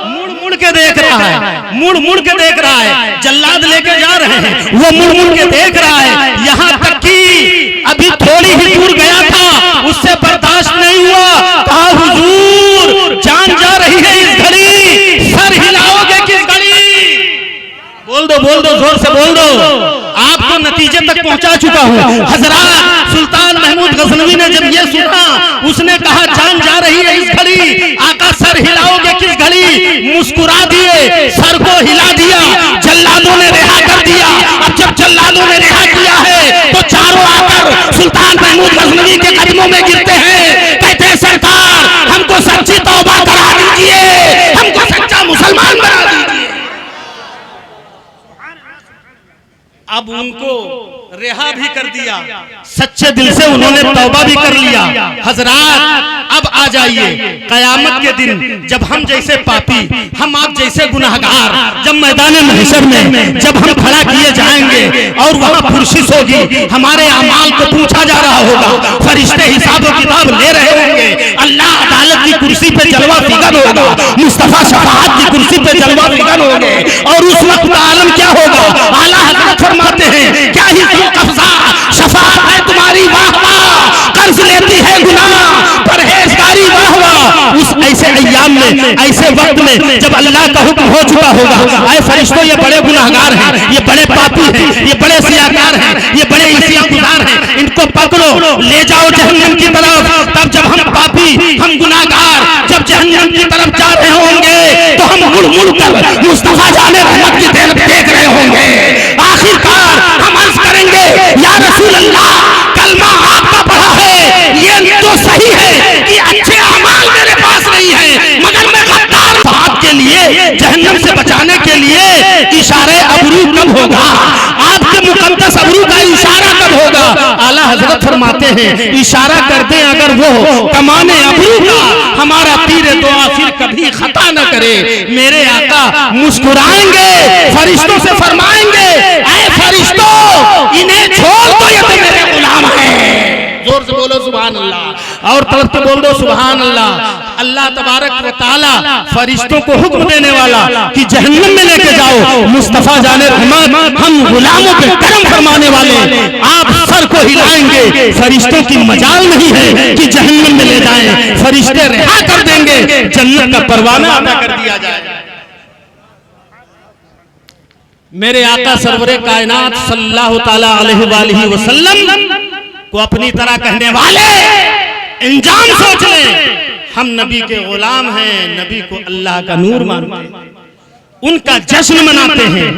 मुड़ मुड़ के देख रहा है, मुड़ मुड़ के देख रहा है। जल्लाद लेके जा रहे हैं, वो मुड़ मुड़ के देख रहा है। यहाँ तक कि अभी थोड़ी ही दूर गया था, उससे बर्दाश्त नहीं हुआ, कहा हुजूर जान जा रही है इस घड़ी, सर हिलाओगे किस घड़ी? बोल दो जोर से बोल दो। आपको नतीजे तक पहुंचा चुका हूं। हजरत सुल्तान महमूद गजनवी ने जब ये सुना, उसने कहा जान जा रही है इस घड़ी, आका सर हिलाओगे किस घड़ी? मुस्कुरा दिए, सर को हिला दिया, जल्लादों ने रिहा कर दिया। अब जब जल्लादों ने रिहा किया है तो चारों आकर सुल्तान महमूद गजनवी के कदमों में गिरते हैं, कहते हैं सरकार हमको सच्ची तौबा करा दीजिए, हमको सच्चा मुसलमान बना दीजिए। अब उनको रिहा भी कर दिया, सच्चे दिल से उन्होंने तौबा भी कर लिया। हजरात अब आ जाइए कयामत के दिन, जब हम जैसे पापी, हम आप जैसे गुनाहगार, जब मैदान महशर में जब हम खड़ा किए जाएंगे और वहां फुर्शिश होगी, हमारे अमाल को पूछा जा रहा होगा, फरिश्ते हिसाब किताब ले रहे होंगे, अल्लाह अदालत की कुर्सी पे जलवा फिगर होगा, मुस्तफा शफाअत की कुर्सी पे जलवा फिगर होंगे, और उस वक्त का आलम क्या होगा? आला हज़रत फरमाते हैं क्या ही कब्जा शफाअत है तुम्हारी, वाह वाह, कर्ज लेती है गुनाह, परहेजगारी वाह वाह। उस ऐसे अय्याम में, ऐसे वक्त में जब अल्लाह का हुक्म हो चुका होगा, आए फरिश्तों ये बड़े गुनाहगार हैं, ये बड़े पापी हैं, ये बड़े सियाकार हैं, ये बड़े इसियागुजार हैं, इनको पकड़ो ले जाओ जहन्नम की तरफ। तब जब हम पापी, हम गुनाहगार जब जहन्नम की तरफ जा रहे होंगे तो हम मुड़ मुड़ कर मुस्तफा जाने रहमत की तरफ देख रहे होंगे। आखिरकार हम अर्ज करेंगे या रसूल अल्लाह, कलमा आपका पढ़ा है, ये तो सही है कि अच्छे अमाल मेरे पास नहीं है, मगर मैं गद्दार साहब के लिए जहन्नम से बचाने के लिए इशारे अबरू कब होगा? आपके मुकद्दस अबरू का इशारा कब होगा? आला हजरत फरमाते हैं इशारा कर दे अगर वो कमाने अबरू का, हमारा तीर दुआ फिर कभी खता न करे। मेरे आका मुस्कुराएंगे, फरिश्तों से फरमाएंगे ऐ फरिश्तों इन्हें छोड़ दो, ये तो मेरे गुलाम हैं। जोर से बोलो सुभान अल्लाह, और तड़प के बोल दो सुभान अल्लाह। अल्लाह तबारक व तआला फरिश्तों को हुक्म देने वाला कि जहन्नम में लेके जाओ, मुस्तफा जाने रहमत हम गुलामों पे करम फरमाने वाले, आप सर को हिलाएंगे, फरिश्तों की मजाल नहीं है कि जहन्नम में ले जाएं, फरिश्ते रिहा कर देंगे, जन्नत का परवाना अदा कर दिया जाएगा। मेरे आका सरवरे कायनात सल्लल्लाहु ताला अलैहि वसल्लम को अपनी तरह कहने वाले इंजाम सोच लें, हम नबी के गुलाम हैं, नबी को अल्लाह का नूर मानते हैं, उनका जश्न मनाते हैं,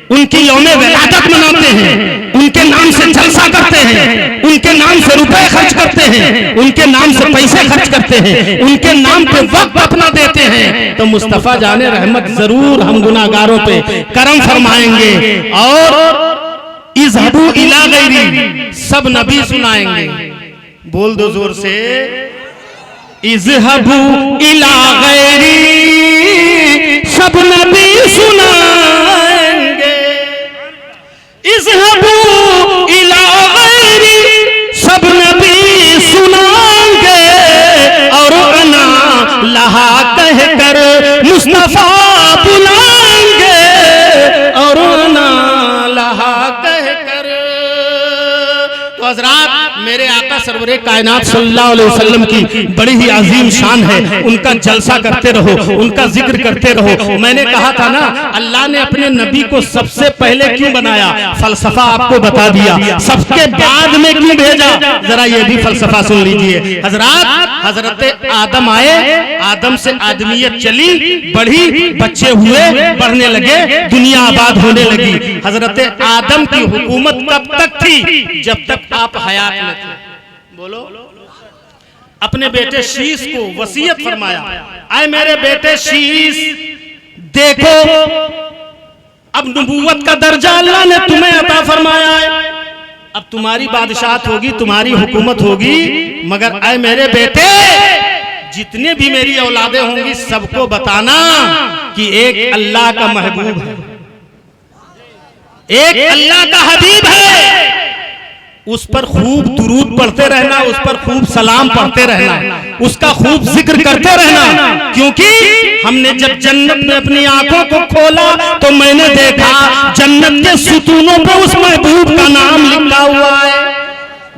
उनकी यौमे विलादत मनाते हैं, उनके नाम से जलसा करते हैं, उनके नाम से रुपए खर्च करते हैं, उनके नाम से पैसे खर्च करते हैं, उनके नाम पे वक्त अपना देते हैं, तो मुस्तफा जाने रहमत जरूर हम गुनाहगारों पे करम फरमाएंगे। और इज़हबू इला गैरी, सब नबी सुनाएंगे। बोल दो जोर से, इज़हबू इला गैरी, सब नबी सुनाएंगे। इज़हबू इला गैरी, सब नबी सुनाएंगे, और अना लहा कह कर मुस्तफा बुलाएंगे, और अना लहा कह कर। तो हजरात मेरे आका सरवरे कायनात सल्लल्लाहु अलैहि वसल्लम की बड़ी ही अजीम शान है, उनका जलसा करते रहो, उनका जिक्र करते रहो। मैंने कहा था ना, अल्लाह ने अपने नबी को सबसे पहले क्यों बनाया, फलसफा आपको बता दिया, सबके बाद में क्यों भेजा, जरा ये भी फलसफा सुन लीजिए। हजरात हजरत आदम आए, आदम से आदमियत चली, बढ़ी, बच्चे हुए, बढ़ने लगे, दुनिया आबाद होने लगी। हजरत आदम की हुकूमत कब तक थी? जब तक आप हयात में थे। बोलो। अपने बेटे शीश को वसीयत फरमाया, आए मेरे बेटे शीश, देखो अब नबूवत का दर्जा अल्लाह ने तुम्हें अता फरमाया है, अब तुम्हारी बादशाहत होगी, तुम्हारी हुकूमत होगी, मगर आए मेरे बेटे, जितने भी मेरी औलादें होंगी सबको बताना कि एक अल्लाह का महबूब है, एक अल्लाह का हबीब है, उस पर खूब दुरूद पढ़ते रहना, उस पर खूब सलाम पढ़ते रहना, उसका खूब जिक्र करते रहना। क्योंकि हमने जब जन्नत में अपनी आंखों को खोला तो मैंने देखा जन्नत के सुतूनों पे उस महबूब का नाम लिखा हुआ है,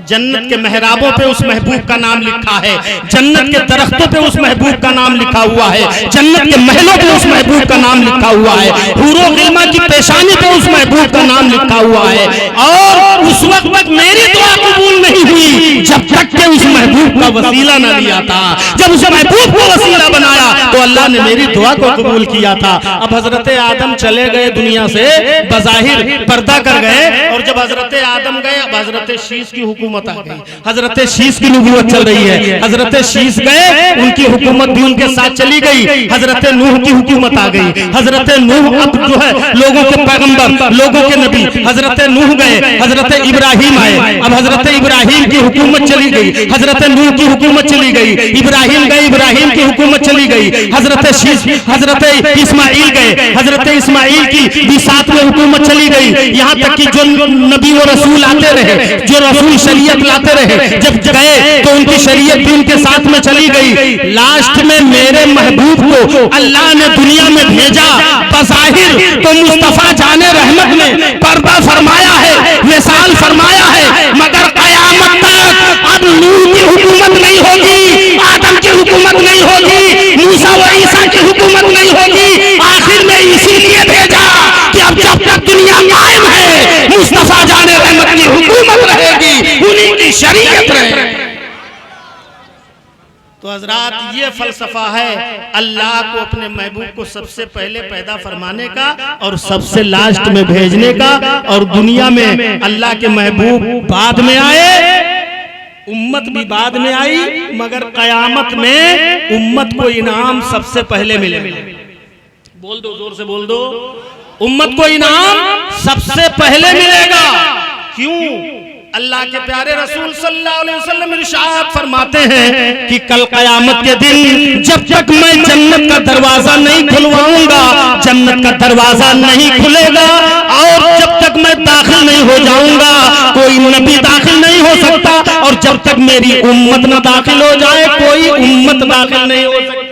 जन्नत के मेहराबों पे उस महबूब का नाम लिखा है, जन्नत के दरख्तों पे उस महबूब का नाम लिखा हुआ है, जन्नत के महलों पे उस महबूब का नाम लिखा हुआ है, हूरो गिल्मा की पेशानी पे उस महबूब का नाम लिखा हुआ है। और उस वक्त तक मेरी दुआ कबूल नहीं हुई जब तक के उस महबूब का वसीला न लिया था। जब उस महबूब को वसीला बनाया तो अल्लाह ने मेरी दुआ को कबूल किया था। अब हजरत आदम चले गए दुनिया से, बज़ाहिर पर्दा कर गए, और जब हजरत आदम गए अब हजरत शीश की हुकूमत आ गई, हजरत शीश की नबूवत चल रही है। हजरत शीश गए, उनकी हुकूमत भी उनके साथ चली गई, हजरत नूह की हुकूमत आ गई। हजरत नूह अब जो है लोगों के पैगंबर, लोगों के नबी, हजरत नूह गए, हजरत इब्राहिम आए, अब हजरत इब्राहिम की हुकूमत चली गई, हजरत नूह की हुकूमत चली गई, इब्राहिम गए, इब्राहिम की हुकूमत चली गई, हजरत शीश, हजरत इस्माइल गए, हजरत इस्माइल की भी साथ में हुकूमत चली गई। यहाँ तक कि जो नबी व रसूल आते रहे, जो रसूल शरीयत लाते रहे, जब गए तो उनकी शरीयत भी उनके साथ में चली गई। लास्ट में मेरे महबूब को अल्लाह ने दुनिया में भेजा, बज़ाहिर तो मुस्तफा जाने रहमत ने पर्दा फरमाया है, विसाल फरमाया है, मगर क़यामत तक अब नूह की हुकूमत नहीं होगी, आदम की हुकूमत नहीं होगी, मूसा व ईसा की हुकूमत नहीं होगी। आखिर में इसीलिए भेजा कि अब जब तक दुनिया कायम है मुस्तफा जाने रहमत की हुकूमत रहेगी, उन्हीं की शरीयत रहेगी। तो हजरात ये फलसफा है अल्लाह को अपने महबूब को सबसे पहले पैदा फरमाने का और सबसे लास्ट में भेजने का, और दुनिया में अल्लाह के महबूब बाद में आए, उम्मत भी बाद में आई, मगर कयामत में उम्मत को इनाम सबसे पहले मिले। बोल दो, जोर से बोल दो, उम्मत को इनाम सबसे पहले मिलेगा। क्यों? अल्लाह के प्यारे रसूल सल्लल्लाहु अलैहि वसल्लम इरशाद फरमाते हैं कि कल कयामत के दिन जब तक मैं जन्नत का दरवाजा नहीं खुलवाऊंगा, जन्नत का दरवाजा नहीं खुलेगा, और जब तक मैं दाखिल नहीं हो जाऊंगा कोई नबी दाखिल नहीं हो सकता, और जब तक मेरी उम्मत न दाखिल हो जाए कोई उम्मत दाखिल नहीं हो सकती।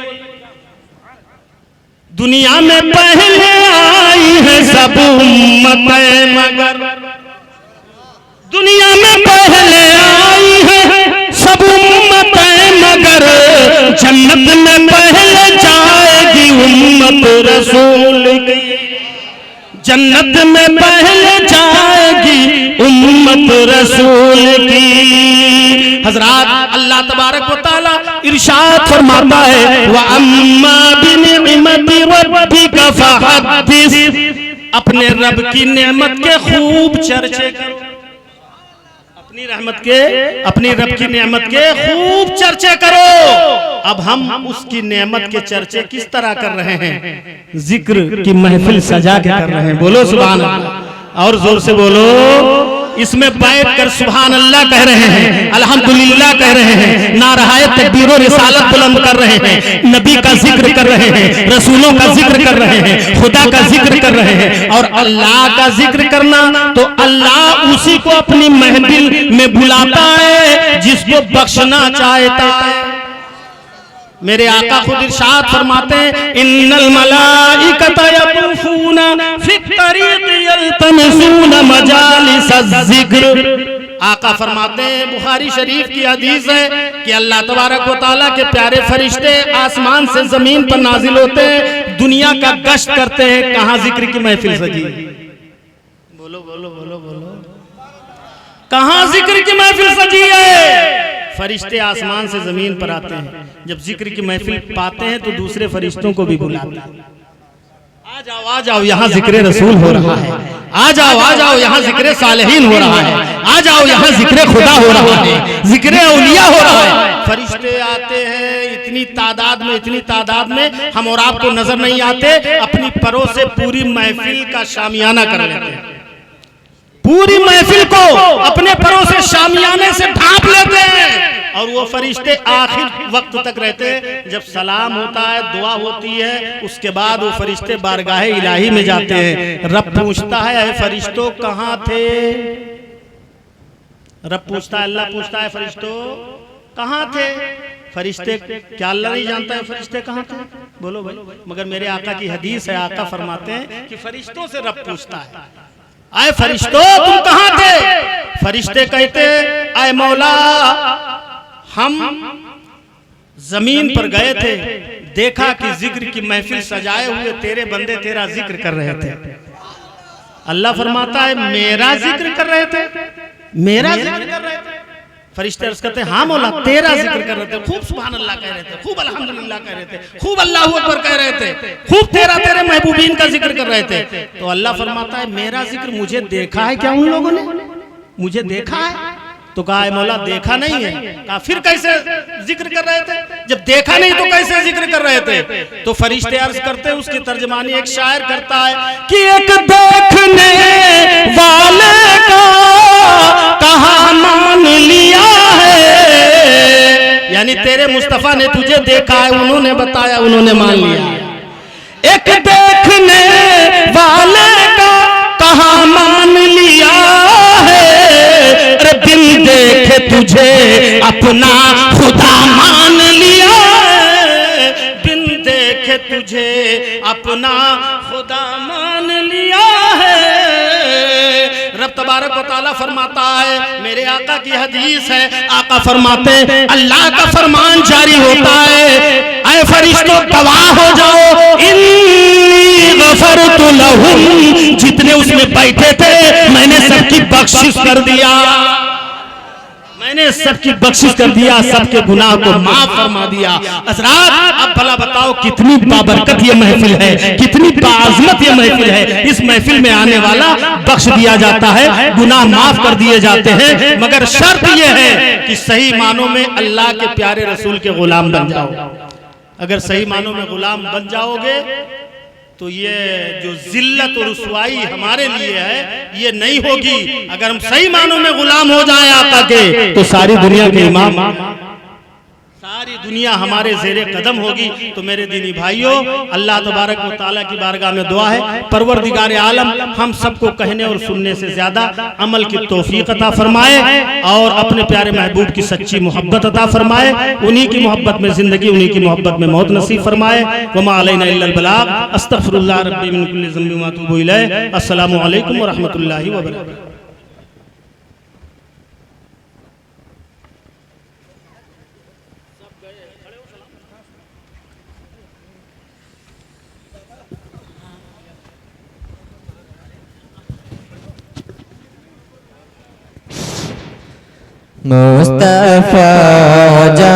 दुनिया में पहले आई है सब उम्मतें, मगर दुनिया में पहले आई है सब उम्मतें, मगर जन्नत में पहले जाएगी उम्मत रसूल की, जन्नत में पहले जाएगी उम्मत रसूल की। हजरात अल्लाह तबारक व तआला इरशाद फरमाता है, व अम्मा बिनिअमति रब्बिका फहद्दिस, अपने रब की नेमत के खूब चर्चे करो, अपनी रहमत के, अपनी रब की नेमत के खूब चर्चे करो। अब हम उसकी नेमत के चर्चे किस तरह कर रहे हैं? जिक्र की महफिल सजा के कर रहे हैं। बोलो सुभान अल्लाह, और जोर से बोलो। इसमें बैठ कर सुभान अल्लाह कह रहे हैं, अल्हम्दुलिल्लाह कह रहे हैं, नाराए तकबीर और रिसालत बुलंद कर रहे हैं, नबी का जिक्र कर रहे हैं, रसूलों का जिक्र कर रहे हैं, खुदा का जिक्र कर रहे हैं। और अल्लाह का जिक्र करना तो अल्लाह उसी को अपनी महफिल में बुलाता है जिसको बख्शना चाहता है। मेरे आका खुद इरशाद फरमाते हैं, इन्नल मलाइकता यतूफूना फित तरीक़ यल्तमिसूना मजालिस ज़िक्र। आका फरमाते हैं, बुखारी शरीफ की हदीस है कि अल्लाह तबारक व तआला के प्यारे फरिश्ते आसमान से जमीन पर नाजिल होते हैं, दुनिया का गश्त करते हैं, कहाँ जिक्र की महफिल सजी। बोलो बोलो बोलो बोलो, कहाँ जिक्र की महफिल सजी है? फरिश्ते आसमान से जमीन पर आते हैं, जब जिक्र की महफिल पाते हैं तो दूसरे फरिश्तों को भी बुलाते हैं, आ जाओ यहाँ जिक्र रसूल हो रहा है, आ जाओ यहाँ जिक्र सालेहीन हो रहा है, आ जाओ यहाँ जिक्र खुदा हो रहा है, जिक्र औलिया हो रहा है। फरिश्ते आते हैं इतनी तादाद में हम और आपको नजर नहीं आते, अपनी परों से पूरी महफिल का शामियाना कर लेते हैं, पूरी महफिल को अपने परों से शामियाने से ढांप लेते हैं। और वो फरिश्ते आखिर वक्त तक रहते हैं, जब सलाम होता है, दुआ होती है, उसके बाद वो फरिश्ते बारगाह इलाही में जाते हैं। रब पूछता है, फरिश्तों कहाँ थे? रब पूछता है, अल्लाह पूछता है, फरिश्तों कहाँ थे? फरिश्ते, क्या अल्लाह नहीं जानता है फरिश्ते कहाँ थे? बोलो भाई। मगर मेरे आका की हदीस है, आका फरमाते हैं कि फरिश्तों से रब पूछता है, आए फरिश्तों तुम कहाँ थे? फरिश्ते कहते, आए मौला हम जमीन पर गए थे, देखा कि जिक्र की महफिल सजाए हुए तेरे बंदे तेरा जिक्र कर रहे थे। अल्लाह फरमाता है मेरा जिक्र कर रहे थे? मेरा जिक्र कर रहे थे? फरिश्ते अर्ज करते हैं, हाँ मौला तेरा जिक्र कर रहे थे, खूब सुभान अल्लाह कह रहे थे, खूब अल्हम्दुलिल्लाह कह रहे थे, खूब अल्लाहू अकबर कह रहे थे, खूब तेरे महबूबीन का जिक्र कर रहे थे। तो अल्लाह फरमाता है मेरा जिक्र मुझे देखा है क्या उन लोगों ने? मुझे देखा है? तो कहा है मौला देखा नहीं है। कहा फिर कैसे जिक्र कर रहे थे? जब देखा नहीं तो कैसे जिक्र कर रहे थे? तो फरिश्ते अर्ज करते हैं, उसकी तर्जमानी एक शायर करता है कि एक देखने वाले का कहा मान लिया है, यानी तेरे मुस्तफा ने तुझे देखा है, उन्होंने बताया, उन्होंने मान लिया। एक देखने वाले का कहा मान लिया है, बिन देखे तुझे अपना खुदा मान लिया, बिन देखे तुझे अपना खुदा मान लिया है। रब तबारक व तआला फरमाता है, मेरे आका की हदीस है, आका फरमाते हैं अल्लाह का फरमान जारी होता है, ऐ फरिश्तों गवाह हो जाओ, इन्नी गफरतु लहुम, जितने उसमें बैठे थे मैंने सबकी बख्शिश कर दिया, मैंने सबकी बख्शिश कर दिया, सबके गुनाह को माफ फरमा दिया। हज़रात अब भला बताओ कितनी बाबरकत ये महफिल है, कितनी बाअज़मत ये महफिल है। इस महफिल में आने वाला बख्श दिया जाता है, गुनाह माफ कर दिए जाते हैं, मगर शर्त ये है कि सही मानों में अल्लाह के प्यारे रसूल के गुलाम बन जाओ। अगर सही मानों में गुलाम बन जाओगे तो ये जो जिल्लत और रुसवाई हमारे लिए है ये नहीं होगी। अगर हम सही मानों में गुलाम हो जाएं आका के तो सारी दुनिया के इमाम, सारी दुनिया हमारे ज़ेरे कदम होगी। तो मेरे दीनी भाइयों, अल्लाह तबारक व तआला की बारगाह में दुआ है, परवरदिगार आलम हम सबको कहने और सुनने से ज्यादा अमल की तौफीक अता फरमाए और अपने प्यारे महबूब की सच्ची मोहब्बत अता फरमाए, उन्हीं की मोहब्बत में जिंदगी, उन्हीं की मोहब्बत में मौत नसीब फरमाए। वमा अलैना इल्लल बलाग, अस्तगफिरुल्लाह रब्बी मिन कुल्लि ज़ंबिन व अतूबु इलैह। अस्सलामु अलैकुम व रहमतुल्लाहि व बरकातुहू। मुस्तफा जा